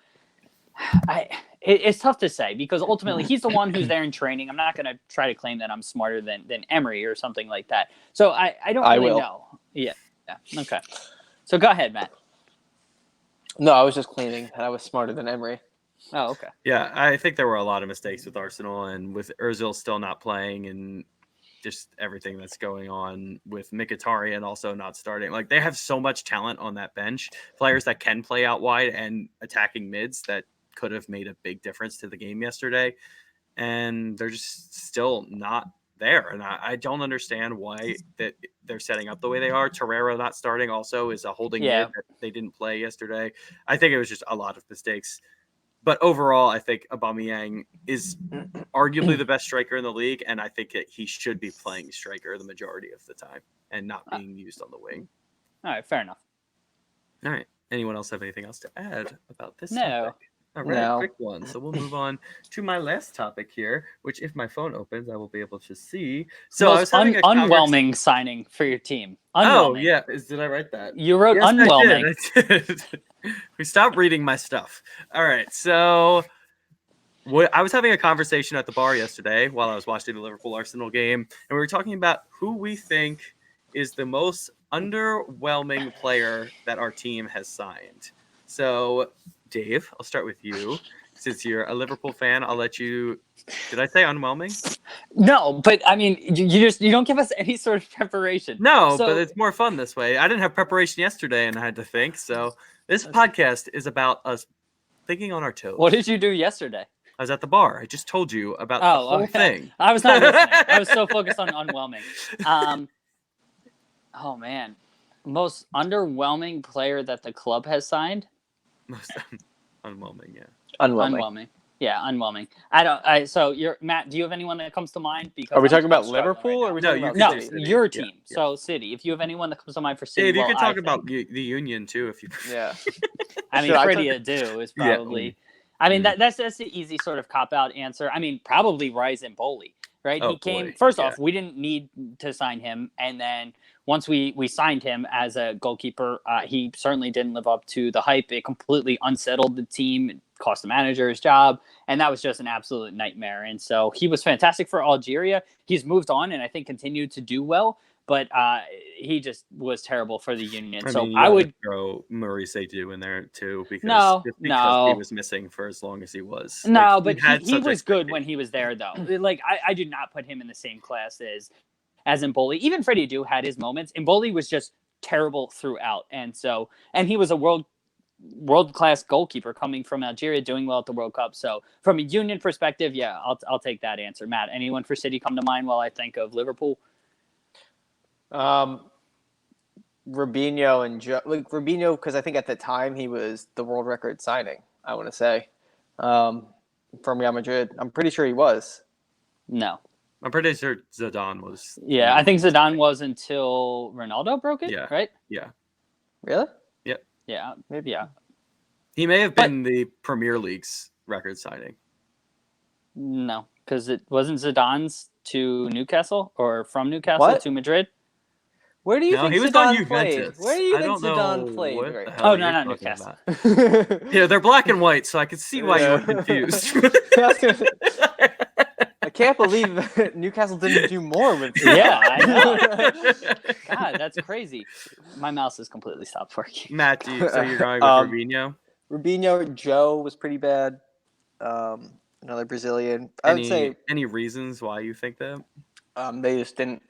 it's tough to say because ultimately he's the one who's there in training. I'm not going to try to claim that I'm smarter than Emery or something like that. So I don't really know. Yeah. Okay. So go ahead, Matt. No, I was just claiming that I was smarter than Emery. Oh, okay. Yeah, I think there were a lot of mistakes with Arsenal and with Ozil still not playing and just everything that's going on with Mkhitaryan also not starting. Like they have so much talent on that bench, players that can play out wide and attacking mids that could have made a big difference to the game yesterday, and they're just still not there. And I don't understand why that they're setting up the way they are. Torreira not starting also is a holding mid that they didn't play yesterday. I think it was just a lot of mistakes. But overall, I think Aubameyang is arguably the best striker in the league, and I think that he should be playing striker the majority of the time and not being used on the wing. All right, fair enough. All right. Anyone else have anything else to add about this No. topic? All right, quick one. So we'll move on to my last topic here, which if my phone opens, I will be able to see. So I was having a unwhelming signing for your team. Oh, yeah. Did I write that? You wrote unwhelming. I did. We stopped reading my stuff. All right. So I was having a conversation at the bar yesterday while I was watching the Liverpool Arsenal game, and we were talking about who we think is the most underwhelming player that our team has signed. So, Dave, I'll start with you. Since you're a Liverpool fan, I'll let you. Did I say unwhelming? No, but I mean, you don't give us any sort of preparation. No, but it's more fun this way. I didn't have preparation yesterday, and I had to think. So this podcast is about us thinking on our toes. What did you do yesterday? I was at the bar. I just told you about the whole thing. I was not listening. I was so focused on unwhelming. Oh man, most underwhelming player that the club has signed. Most unwhelming, yeah. Unwhelming. Yeah, unwhelming. So Matt, do you have anyone that comes to mind? Because are we talking about Liverpool or are we talking about City? Your team. Yeah. So City. If you have anyone that comes to mind for City, Dave, you can talk about the Union too if you. Yeah. I mean, Freddie Adu is probably. Yeah. I mean, that's the easy sort of cop out answer. I mean, probably Rise and Boley, right? Oh, he came first off. We didn't need to sign him, and then once we signed him as a goalkeeper, he certainly didn't live up to the hype. It completely unsettled the team. It cost the manager his job, and that was just an absolute nightmare. And so he was fantastic for Algeria. He's moved on, and I think continued to do well. But he just was terrible for the Union. I would throw Murray Seydoux in there too because he was missing for as long as he was. No, but he was good when he was there, though. Like I do not put him in the same class as Mboli. Even Freddie Adu had his moments. Mboli was just terrible throughout, and he was a world-class goalkeeper coming from Algeria, doing well at the World Cup. So from a Union perspective, yeah, I'll take that answer. Matt, anyone for City come to mind while I think of Liverpool? Robinho and Robinho, because I think at the time he was the world record signing, I want to say, from Real Madrid. I'm pretty sure he was. No. I'm pretty sure Zidane was. Yeah, I think Zidane was until Ronaldo broke it, right? Yeah. Really? Yep. Yeah, maybe, yeah. He may have been the Premier League's record signing. No, because it wasn't Zidane's to Newcastle or from Newcastle to Madrid. Where do you think Zidane played? Where do you think Zidane played? Right? Oh, no, not Newcastle. Yeah, they're black and white, so I could see why you were confused. I can't believe Newcastle didn't do more with it. Yeah, I know. God, that's crazy. My mouse has completely stopped working. Matt, so you're going with Robinho? Robinho, Joe was pretty bad. Another Brazilian. I would say. Any reasons why you think that? They just didn't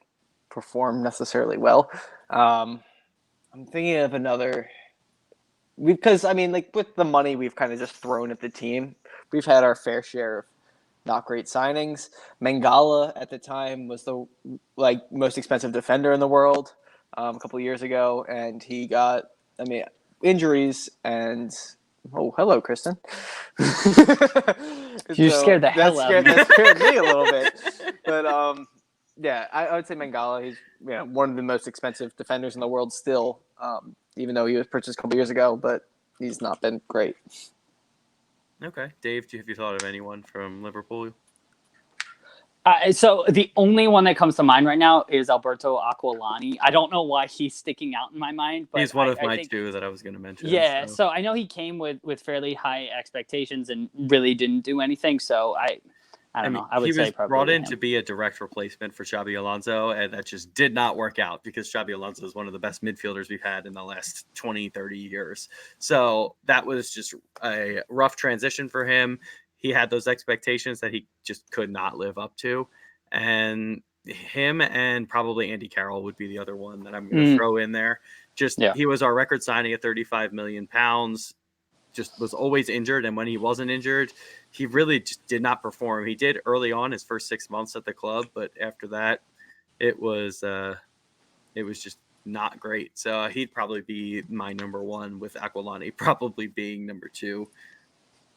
perform necessarily well. I'm thinking of another. Because, I mean, like with the money we've kind of just thrown at the team, we've had our fair share of not great signings. Mangala at the time was the most expensive defender in the world a couple of years ago, and he got injuries and. Oh, hello, Kristen. You scared the hell out of me. That scared me a little bit. But yeah, I would say Mangala. He's one of the most expensive defenders in the world still, even though he was purchased a couple years ago. But he's not been great. Okay, Dave, have you thought of anyone from Liverpool? So the only one that comes to mind right now is Alberto Aquilani. I don't know why he's sticking out in my mind, but He's one of my think, two that I was going to mention. Yeah, so I know he came with fairly high expectations and really didn't do anything. So I don't know. I would say he was probably brought in him. to be a direct replacement for Xabi Alonso, and that just did not work out because Xabi Alonso is one of the best midfielders we've had in the last 20, 30 years. So that was just a rough transition for him. He had those expectations that he just could not live up to. And him and probably Andy Carroll would be the other one that I'm going to throw in there. He was our record signing at £35 million. Just was always injured, and when he wasn't injured, he really just did not perform. He did early on his first 6 months at the club, but after that, it was just not great. So he'd probably be my number one, with Aquilani probably being number two,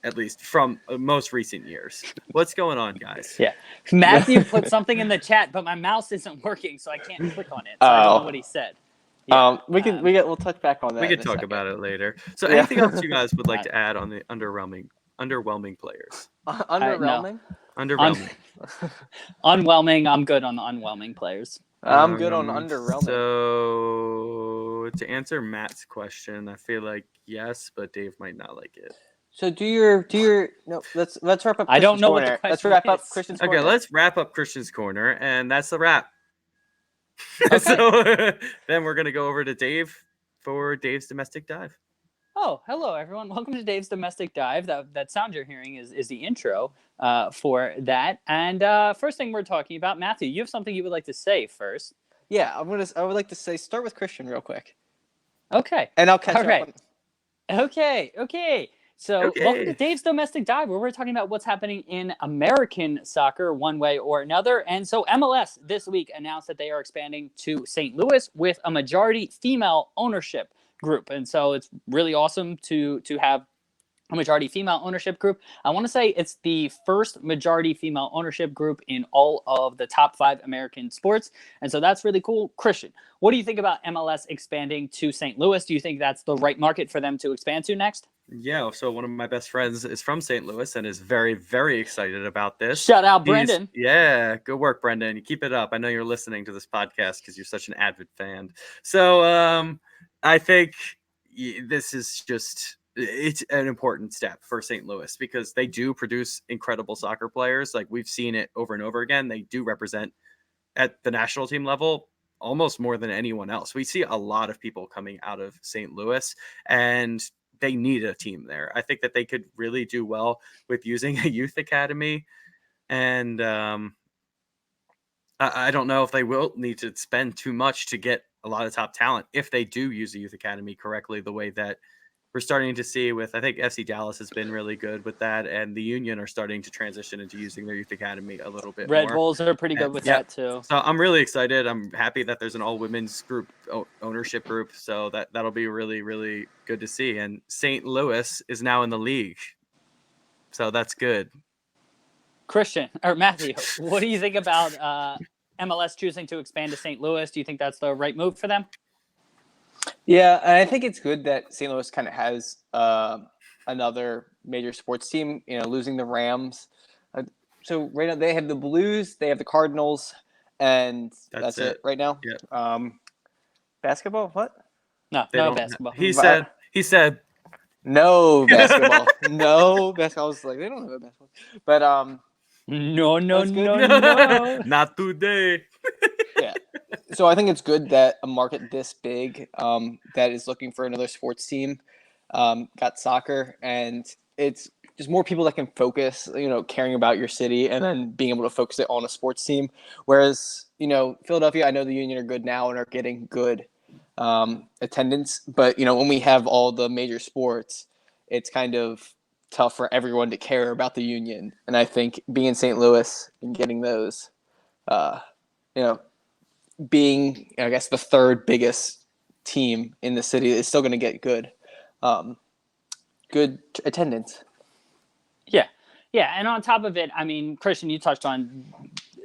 at least from most recent years. What's going on, guys? Yeah, Matthew put something in the chat, but my mouse isn't working, so I can't click on it. So I don't know what he said. Yeah. We'll touch back on that. We could talk about it later. So, anything else you guys would like to add on the underwhelming players? Underwhelming. Underwhelming. Unwhelming. I'm good on the unwhelming players. I'm good on underwhelming. So, to answer Matt's question, I feel like yes, but Dave might not like it. So do your no. Let's wrap up. Christian's I don't know corner. what the question Let's wrap up is. Christian's corner. Okay, let's wrap up Christian's corner, and that's the wrap. Okay. So then we're gonna go over to Dave for Dave's domestic dive. Oh, hello everyone! Welcome to Dave's Domestic Dive. That sound you're hearing is the intro for that. And first thing we're talking about, Matthew, you have something you would like to say first. Yeah, I would like to say start with Christian real quick. Okay. And I'll catch All right. up. Okay. So welcome to Dave's Domestic Dive, where we're talking about what's happening in American soccer one way or another. And so MLS this week announced that they are expanding to St. Louis with a majority female ownership group. And so it's really awesome to have a majority female ownership group. I want to say it's the first majority female ownership group in all of the top 5 American sports. And so that's really cool. Christian, what do you think about MLS expanding to St. Louis? Do you think that's the right market for them to expand to next? Yeah, so one of my best friends is from St. Louis and is very, very excited about this. Shout out, Brendan. Yeah, good work, Brendan. You keep it up. I know you're listening to this podcast because you're such an avid fan. So I think this is it's an important step for St. Louis because they do produce incredible soccer players. Like we've seen it over and over again. They do represent at the national team level almost more than anyone else. We see a lot of people coming out of St. Louis, and they need a team there. I think that they could really do well with using a youth academy. And I don't know if they will need to spend too much to get a lot of top talent if they do use the youth academy correctly, the way that we're starting to see with, I think FC Dallas has been really good with that, and the Union are starting to transition into using their youth academy a little bit Red more. Bulls are pretty good with that too. So I'm really excited. I'm happy that there's an all women's group ownership group. So that'll be really, really good to see. And St. Louis is now in the league. So that's good. Christian or Matthew, what do you think about MLS choosing to expand to St. Louis? Do you think that's the right move for them? Yeah, and I think it's good that St. Louis kind of has another major sports team, losing the Rams. So right now they have the Blues, they have the Cardinals, and that's it right now. Yeah. Basketball? What? No basketball. He said no basketball. No basketball. I was like, they don't have a basketball. But no. Not today. Yeah. So I think it's good that a market this big that is looking for another sports team got soccer, and it's just more people that can focus, caring about your city and then being able to focus it on a sports team. Whereas, Philadelphia, I know the Union are good now and are getting good attendance, but when we have all the major sports, it's kind of tough for everyone to care about the Union. And I think being in St. Louis and getting those, being, I guess, the third biggest team in the city is still going to get good attendance. Yeah. And on top of it, I mean, Christian, you touched on,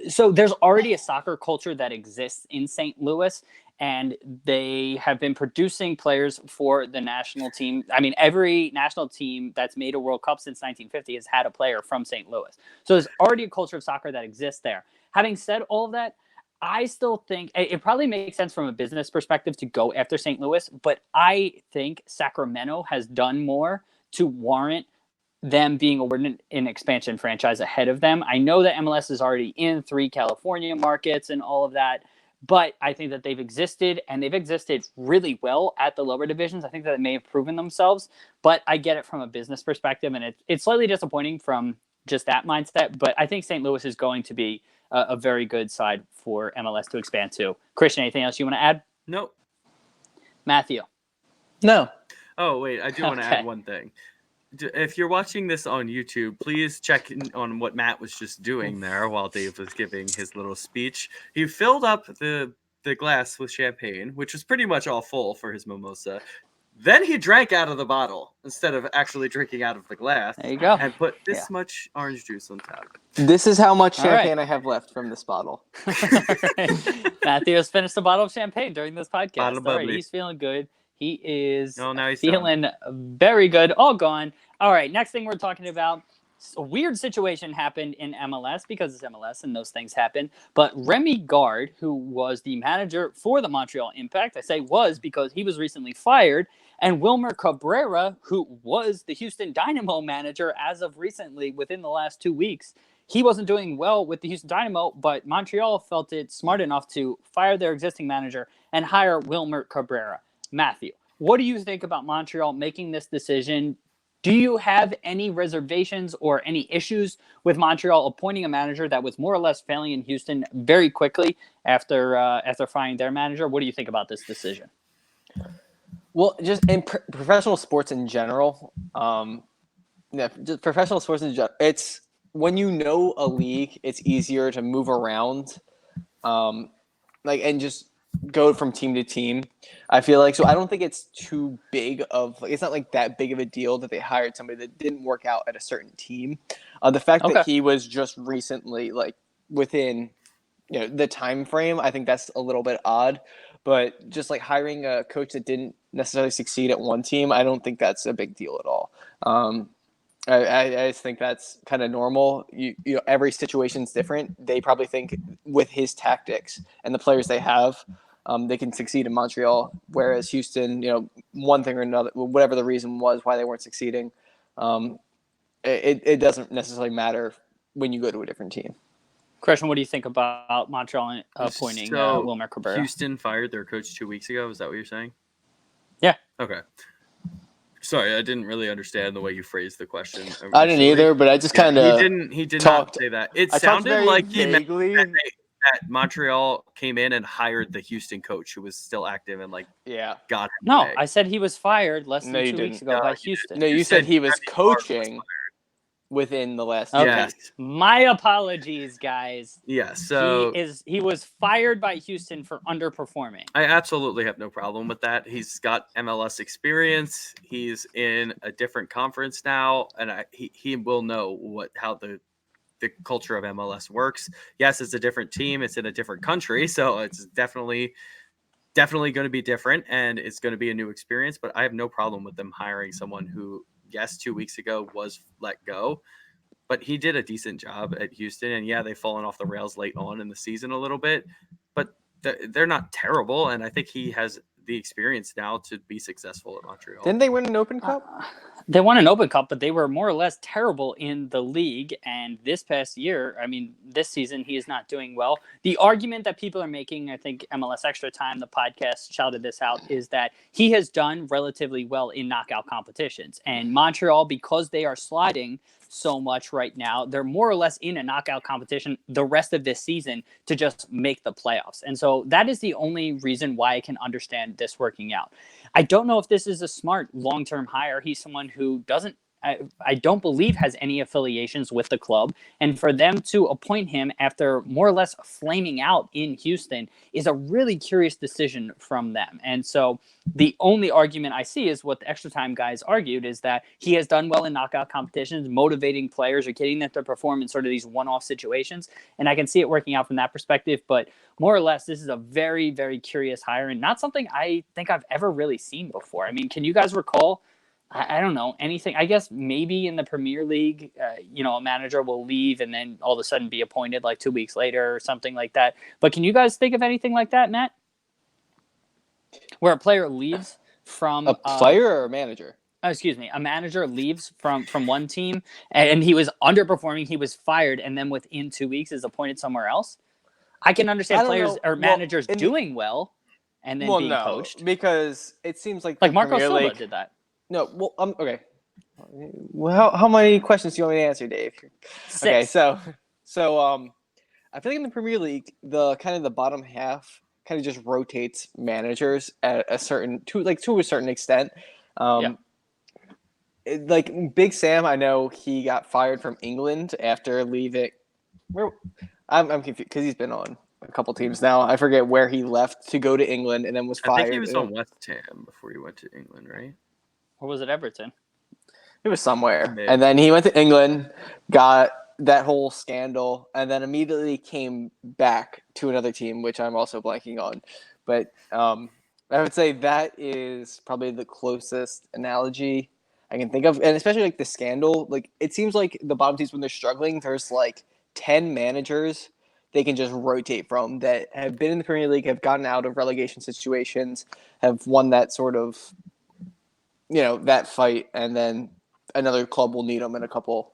so there's already a soccer culture that exists in St. Louis, and they have been producing players for the national team. I mean, every national team that's made a World Cup since 1950 has had a player from St. Louis. So there's already a culture of soccer that exists there. Having said all of that, I still think it probably makes sense from a business perspective to go after St. Louis, but I think Sacramento has done more to warrant them being awarded an expansion franchise ahead of them. I know that MLS is already in 3 California markets and all of that, but I think that they've existed, and they've existed really well at the lower divisions. I think that they may have proven themselves, but I get it from a business perspective, and it's slightly disappointing from just that mindset, but I think St. Louis is going to be a very good side for MLS to expand to. Christian, anything else you want to add? Nope. Matthew? No. Oh, wait, I do want to Okay. add one thing. If you're watching this on YouTube, please check in on what Matt was just doing there while Dave was giving his little speech. He filled up the glass with champagne, which was pretty much all full for his mimosa. Then he drank out of the bottle instead of actually drinking out of the glass. There you go. And put this much orange juice on top. This is how much All right. champagne I have left from this bottle. All right. Matthew has finished a bottle of champagne during this podcast. Bottle of All right, bubbly. he's feeling good. He is Now he's feeling very good. All gone. All right, next thing we're talking about, a weird situation happened in MLS because it's MLS and those things happen. But Remy Gard, who was the manager for the Montreal Impact, I say was because he was recently fired, and Wilmer Cabrera, who was the Houston Dynamo manager as of recently within the last 2 weeks, he wasn't doing well with the Houston Dynamo, but Montreal felt it smart enough to fire their existing manager and hire Wilmer Cabrera. Matthew, what do you think about Montreal making this decision? Do you have any reservations or any issues with Montreal appointing a manager that was more or less failing in Houston very quickly after firing their manager? What do you think about this decision? Well, just in professional sports in general, just professional sports in general, it's when you know a league, it's easier to move around, and just go from team to team. I feel like, so I don't think it's too big of, it's not like that big of a deal that they hired somebody that didn't work out at a certain team. The fact that he was just recently within, the time frame, I think that's a little bit odd. But just hiring a coach that didn't necessarily succeed at one team, I don't think that's a big deal at all. I just think that's kind of normal. Every situation's different. They probably think with his tactics and the players they have, they can succeed in Montreal. Whereas Houston, one thing or another, whatever the reason was why they weren't succeeding, it doesn't necessarily matter when you go to a different team. Christian, what do you think about Montreal appointing Wilmer Cabrera? Houston fired their coach 2 weeks ago. Is that what you're saying? Yeah. Okay. Sorry, I didn't really understand the way you phrased the question. I didn't either, but I just kind of he did not say that. It sounded like he meant that Montreal came in and hired the Houston coach who was still active and got him. No, away. I said he was fired less than 2 weeks ago by Houston. No, you said he was coaching within the last. Okay. Yes. My apologies, guys. Yeah, so he was fired by Houston for underperforming. I absolutely have no problem with that. He's got MLS experience. He's in a different conference now, and he will know how the culture of MLS works. Yes, it's a different team. It's in a different country, so it's definitely going to be different, and it's going to be a new experience. But I have no problem with them hiring someone who, yes, 2 weeks ago was let go, but he did a decent job at Houston. And yeah, they've fallen off the rails late on in the season a little bit, but they're not terrible. And I think he has the experience now to be successful at Montreal. Didn't they win an Open Cup? They won an Open Cup, but they were more or less terrible in the league. And this past year, this season, he is not doing well. The argument that people are making, I think MLS Extra Time, the podcast, shouted this out, is that he has done relatively well in knockout competitions. And Montreal, because they are sliding so much right now, they're more or less in a knockout competition the rest of this season to just make the playoffs. And so that is the only reason why I can understand this working out. I don't know if this is a smart long-term hire. He's someone who doesn't I don't believe has any affiliations with the club. And for them to appoint him after more or less flaming out in Houston is a really curious decision from them. And so the only argument I see is what the Extra Time guys argued, is that he has done well in knockout competitions, motivating players or getting them to perform in sort of these one-off situations. And I can see it working out from that perspective. But more or less, this is a very, very curious hire and not something I think I've ever really seen before. I mean, can you guys recall, I don't know, anything? I guess maybe in the Premier League, a manager will leave and then all of a sudden be appointed like 2 weeks later or something like that. But can you guys think of anything like that, Matt? Where a player leaves from... A player or a manager? A manager leaves from one team and he was underperforming, he was fired, and then within 2 weeks is appointed somewhere else. I can understand players or managers doing well and then being coached. Because it seems like Marco Silva did that. No, well, okay. Well, how many questions do you want me to answer, Dave? 6. Okay, so I feel like in the Premier League, the bottom half kind of just rotates managers at a certain to a certain extent. Like Big Sam, I know he got fired from England after leaving. I'm confused because he's been on a couple teams now. I forget where he left to go to England and then was fired. I think he was on West Ham before he went to England, right? Or was it Everton? It was somewhere. Maybe. And then he went to England, got that whole scandal, and then immediately came back to another team, which I'm also blanking on. But I would say that is probably the closest analogy I can think of. And especially like the scandal, like it seems like the bottom teams when they're struggling, there's like 10 managers they can just rotate from that have been in the Premier League, have gotten out of relegation situations, have won that sort of, that fight, and then another club will need them in a couple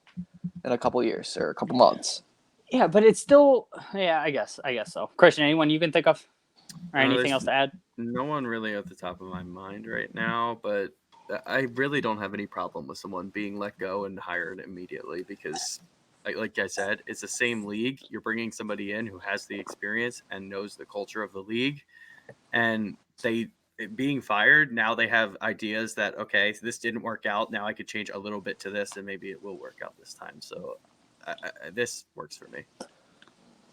years or a couple months. Yeah, but it's still, I guess so. Christian, anyone you can think of or anything else to add? No one really at the top of my mind right now, but I really don't have any problem with someone being let go and hired immediately because, like I said, it's the same league. You're bringing somebody in who has the experience and knows the culture of the league, and being fired, now they have ideas that, okay, this didn't work out. Now I could change a little bit to this and maybe it will work out this time. So this works for me.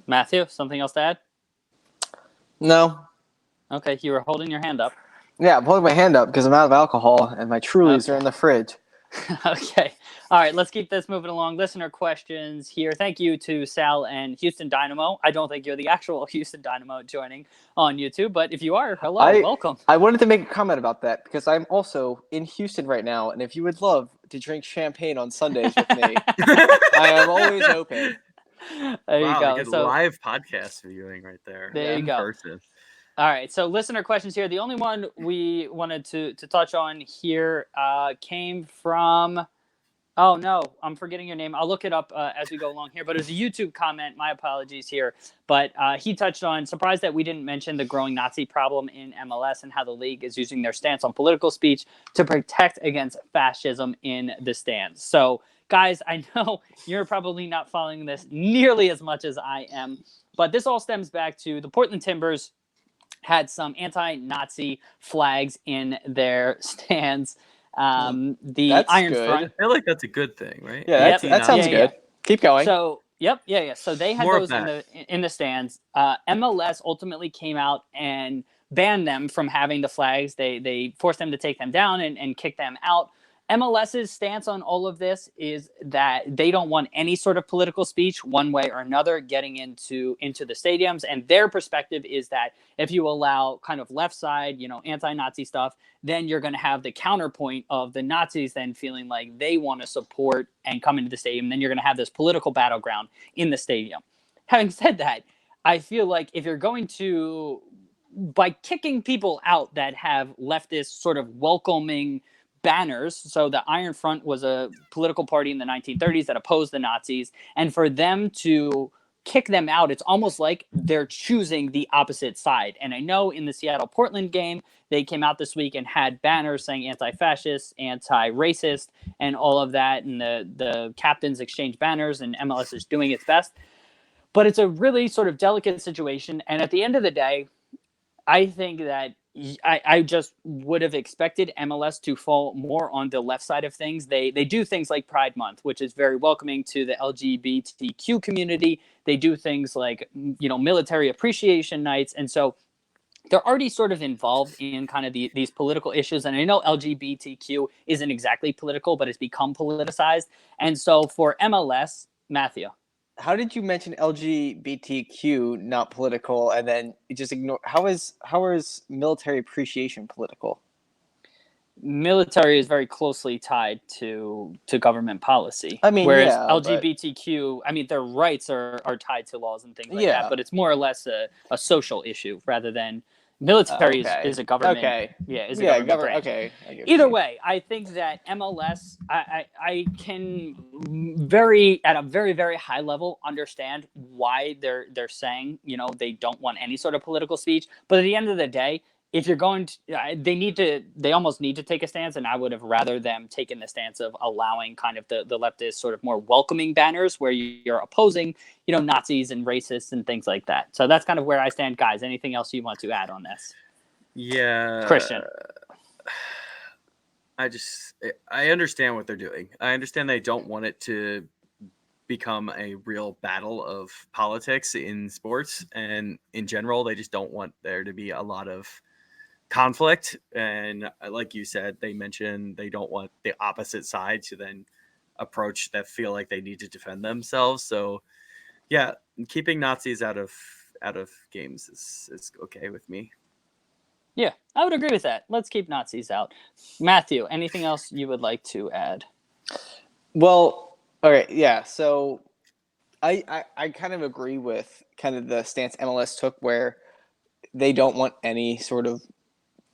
Matthew, something else to add? No. Okay, you were holding your hand up. Yeah, I'm holding my hand up because I'm out of alcohol and my Trulies are in the fridge. Okay. All right, let's keep this moving along. Listener questions here. Thank you to Sal and Houston Dynamo. I don't think you're the actual Houston Dynamo joining on YouTube, but if you are, hello, welcome. I wanted to make a comment about that because I'm also in Houston right now, and if you would love to drink champagne on Sundays with me, I am always open. There you go. So live podcast viewing right there. There you go. Person. All right, so listener questions here. The only one we wanted to touch on here came from... Oh, no, I'm forgetting your name. I'll look it up as we go along here. But it was a YouTube comment. My apologies here. But he touched on, surprised that we didn't mention the growing Nazi problem in MLS and how the league is using their stance on political speech to protect against fascism in the stands. So, guys, I know you're probably not following this nearly as much as I am. But this all stems back to the Portland Timbers had some anti-Nazi flags in their stands. The that's Iron good. Front. I feel like that's a good thing, right? Yeah, that sounds good. Keep going. So, yeah. So they had those in the stands. MLS ultimately came out and banned them from having the flags. They forced them to take them down and kick them out. MLS's stance on all of this is that they don't want any sort of political speech one way or another getting into the stadiums. And their perspective is that if you allow kind of left side, anti-Nazi stuff, then you're going to have the counterpoint of the Nazis then feeling like they want to support and come into the stadium. Then you're going to have this political battleground in the stadium. Having said that, I feel like if you're going to, by kicking people out that have leftist sort of welcoming banners. So the Iron Front was a political party in the 1930s that opposed the Nazis. And for them to kick them out, it's almost like they're choosing the opposite side. And I know in the Seattle-Portland game, they came out this week and had banners saying anti-fascist, anti-racist, and all of that. And the captains exchanged banners, and MLS is doing its best. But it's a really sort of delicate situation. And at the end of the day, I think that I just would have expected MLS to fall more on the left side of things. They do things like Pride Month, which is very welcoming to the LGBTQ community. They do things like military appreciation nights, and so they're already sort of involved in kind of these political issues. And I know LGBTQ isn't exactly political, but it's become politicized. And so for MLS, Matthew. How did you mention LGBTQ not political, and then you just ignore? How is military appreciation political? Military is very closely tied to government policy. I mean, whereas yeah, LGBTQ, I mean, their rights are tied to laws and things like that, but it's more or less a social issue rather than military is a government. Okay. Yeah, is a government branch. Okay. Either way, I think that MLS, I can at a very, very high level understand why they're saying, they don't want any sort of political speech. But at the end of the day, if you're going to, they almost need to take a stance, and I would have rather them taken the stance of allowing kind of the leftist sort of more welcoming banners where you're opposing, Nazis and racists and things like that. So that's kind of where I stand. Guys, anything else you want to add on this? Yeah. Christian. I understand what they're doing. I understand they don't want it to become a real battle of politics in sports, and in general, they just don't want there to be a lot of conflict. And like you said, they mentioned they don't want the opposite side to then approach that feel like they need to defend themselves. So yeah, keeping Nazis out of games is okay with me. Yeah, I would agree with that. Let's keep Nazis out. Matthew, anything else you would like to add? Well, all right, yeah. So I kind of agree with kind of the stance MLS took, where they don't want any sort of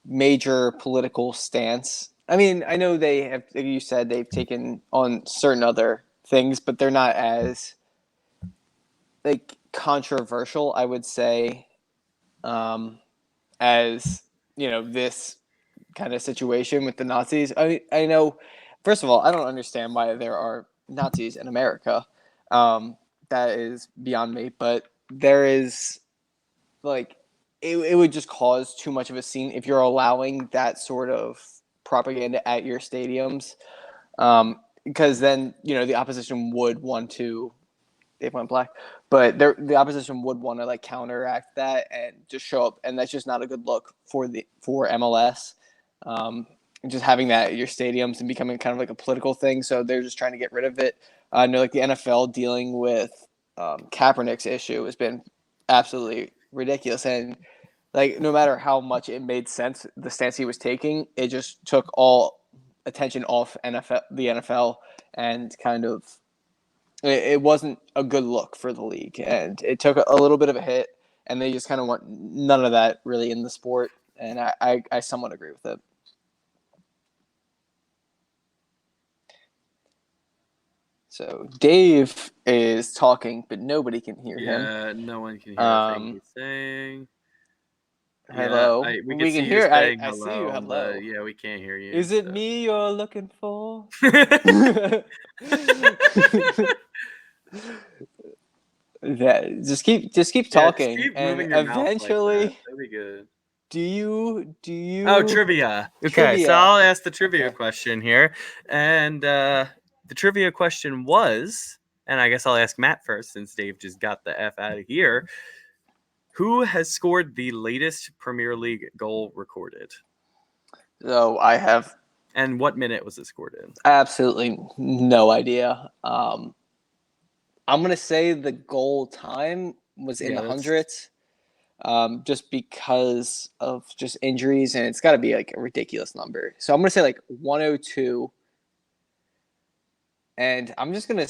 major political stance. I mean, I know they have, like you said, they've taken on certain other things, but they're not as like controversial, I would say, as this kind of situation with the Nazis. I know, first of all, I don't understand why there are Nazis in America. That is beyond me. But there is, like, it would just cause too much of a scene if you're allowing that sort of propaganda at your stadiums. Because then, the opposition would want to, they went black, but the opposition would want to like counteract that and just show up. And that's just not a good look for MLS. Just having that at your stadiums and becoming kind of like a political thing. So they're just trying to get rid of it. I know like the NFL dealing with Kaepernick's issue has been absolutely ridiculous. And like, no matter how much it made sense, the stance he was taking, it just took all attention off the NFL, and kind of, it wasn't a good look for the league. And it took a little bit of a hit, and they just kind of want none of that really in the sport. And I somewhat agree with it. So Dave is talking, but nobody can hear him. Yeah, no one can hear anything he's saying. Hello. Yeah, we can see hear. I I see you. Hello. Yeah, we can't hear you. Is it me you're looking for? Just keep talking, keep and moving your mouth like eventually, that. That'd be good. Do you? Oh, trivia. Okay, Trivia. so I'll ask the trivia question here, and the trivia question was, and I guess I'll ask Matt first since Dave just got the F out of here. Who has scored the latest Premier League goal recorded? So I have. And what minute was it scored in? Absolutely no idea. I'm gonna say the goal time was in the hundreds, just because of just injuries, and it's got to be like a ridiculous number. So I'm gonna say like 102. And I'm just gonna,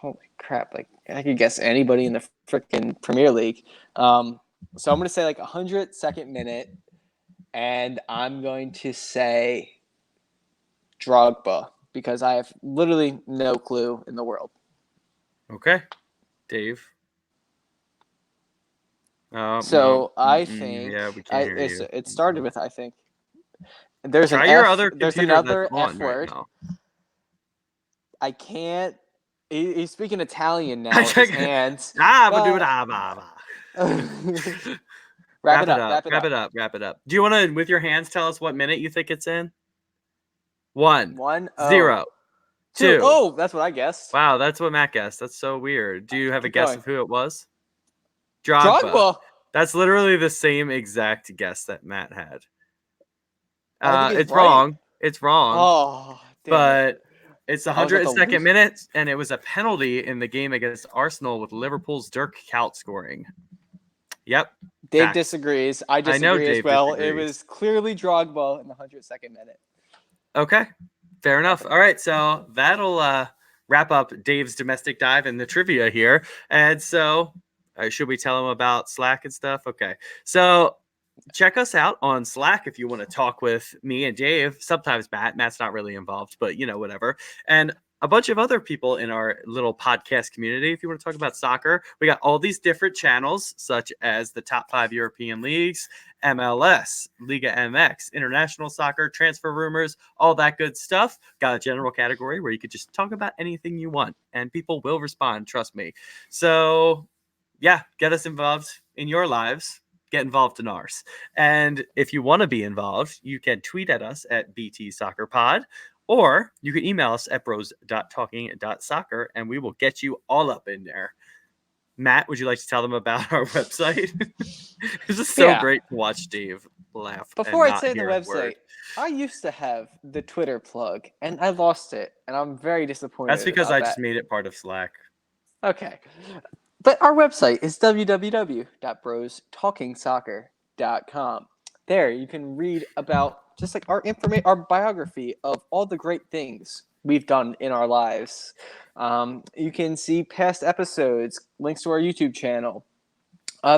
holy crap! Like I could guess anybody in the freaking Premier League. So I'm gonna say like 102nd minute, and I'm going to say Drogba, because I have literally no clue in the world. Okay, Dave. So I think we can't hear you. It started with I think. There's Try an your F, other there's computer another that's on F right word. now. I can't. He's speaking Italian now with his hands. Wrap it up. Wrap it up. Do you want to, with your hands, tell us what minute you think it's in? 1, 1, 0, 2. Oh, that's what I guessed. Wow, that's what Matt guessed. That's so weird. Do you have a Keep guess going. of who it was? Drogba. That's literally the same exact guess that Matt had. I don't think It's right. wrong. It's wrong. Oh, damn But it. it's the I was at the 102nd lose- minute, and it was a penalty in the game against Arsenal with Liverpool's Dirk Kuyt scoring. Yep. Dave Facts. disagrees. I I know disagree as Dave well. It disagrees. was clearly Drogba in the 102nd minute. Okay. Fair enough. All right. So that'll wrap up Dave's domestic dive and the trivia here. And so should we tell him about Slack and stuff? Okay. So check us out on Slack if you want to talk with me and Dave. Sometimes Matt. Matt's not really involved, but whatever. And a bunch of other people in our little podcast community. If you want to talk about soccer, we got all these different channels, such as the top 5 European leagues, MLS, Liga MX, international soccer, transfer rumors, all that good stuff. Got a general category where you could just talk about anything you want, and people will respond. Trust me. So, yeah, get us involved in your lives. Get involved in ours. And if you want to be involved, you can tweet at us at BT Soccer Pod. Or you can email us at bros.talking.soccer, and we will get you all up in there. Matt, would you like to tell them about our website? It's just so great to watch Dave laugh. Before I say the website, I used to have the Twitter plug, and I lost it, and I'm very disappointed. That's because I just made it part of Slack. Okay. But our website is www.brostalkingsoccer.com. There you can read about just like our biography of all the great things we've done in our lives. You can see past episodes, links to our YouTube channel.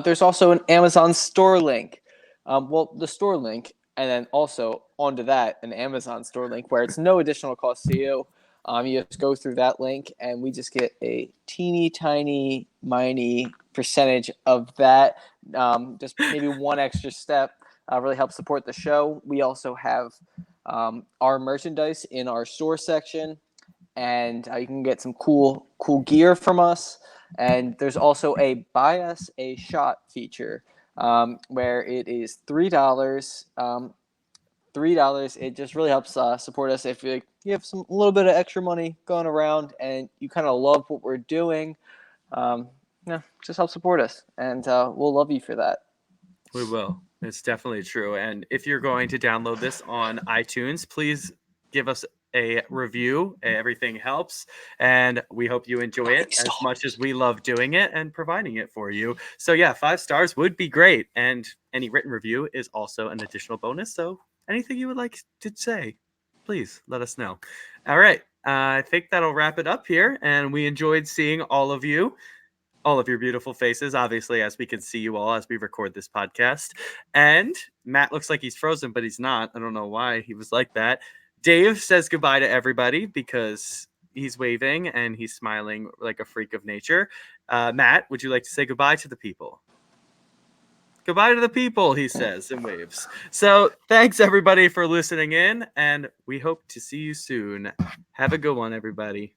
There's also an Amazon store link. The store link, and then also onto that, an Amazon store link where it's no additional cost to you. You just go through that link, and we just get a teeny tiny, miny percentage of that. Just maybe one extra step really helps support the show. We also have our merchandise in our store section, and you can get some cool gear from us. And there's also a buy us a shot feature where it is $3. $3. It just really helps support us if you have a little bit of extra money going around and you kind of love what we're doing. Just help support us, and we'll love you for that. We will. It's definitely true. And if you're going to download this on iTunes, please give us a review. Everything helps, and we hope you enjoy it as much as we love doing it and providing it for you. So yeah, 5 stars would be great, and any written review is also an additional bonus. So anything you would like to say, please let us know. All right, I think that'll wrap it up here, and we enjoyed seeing all of you. All of your beautiful faces, obviously, as we can see you all as we record this podcast. And Matt looks like he's frozen, but he's not. I don't know why he was like that. Dave says goodbye to everybody because he's waving and he's smiling like a freak of nature. Matt, would you like to say goodbye to the people? Goodbye to the people, he says and waves. So thanks, everybody, for listening in, and we hope to see you soon. Have a good one, everybody.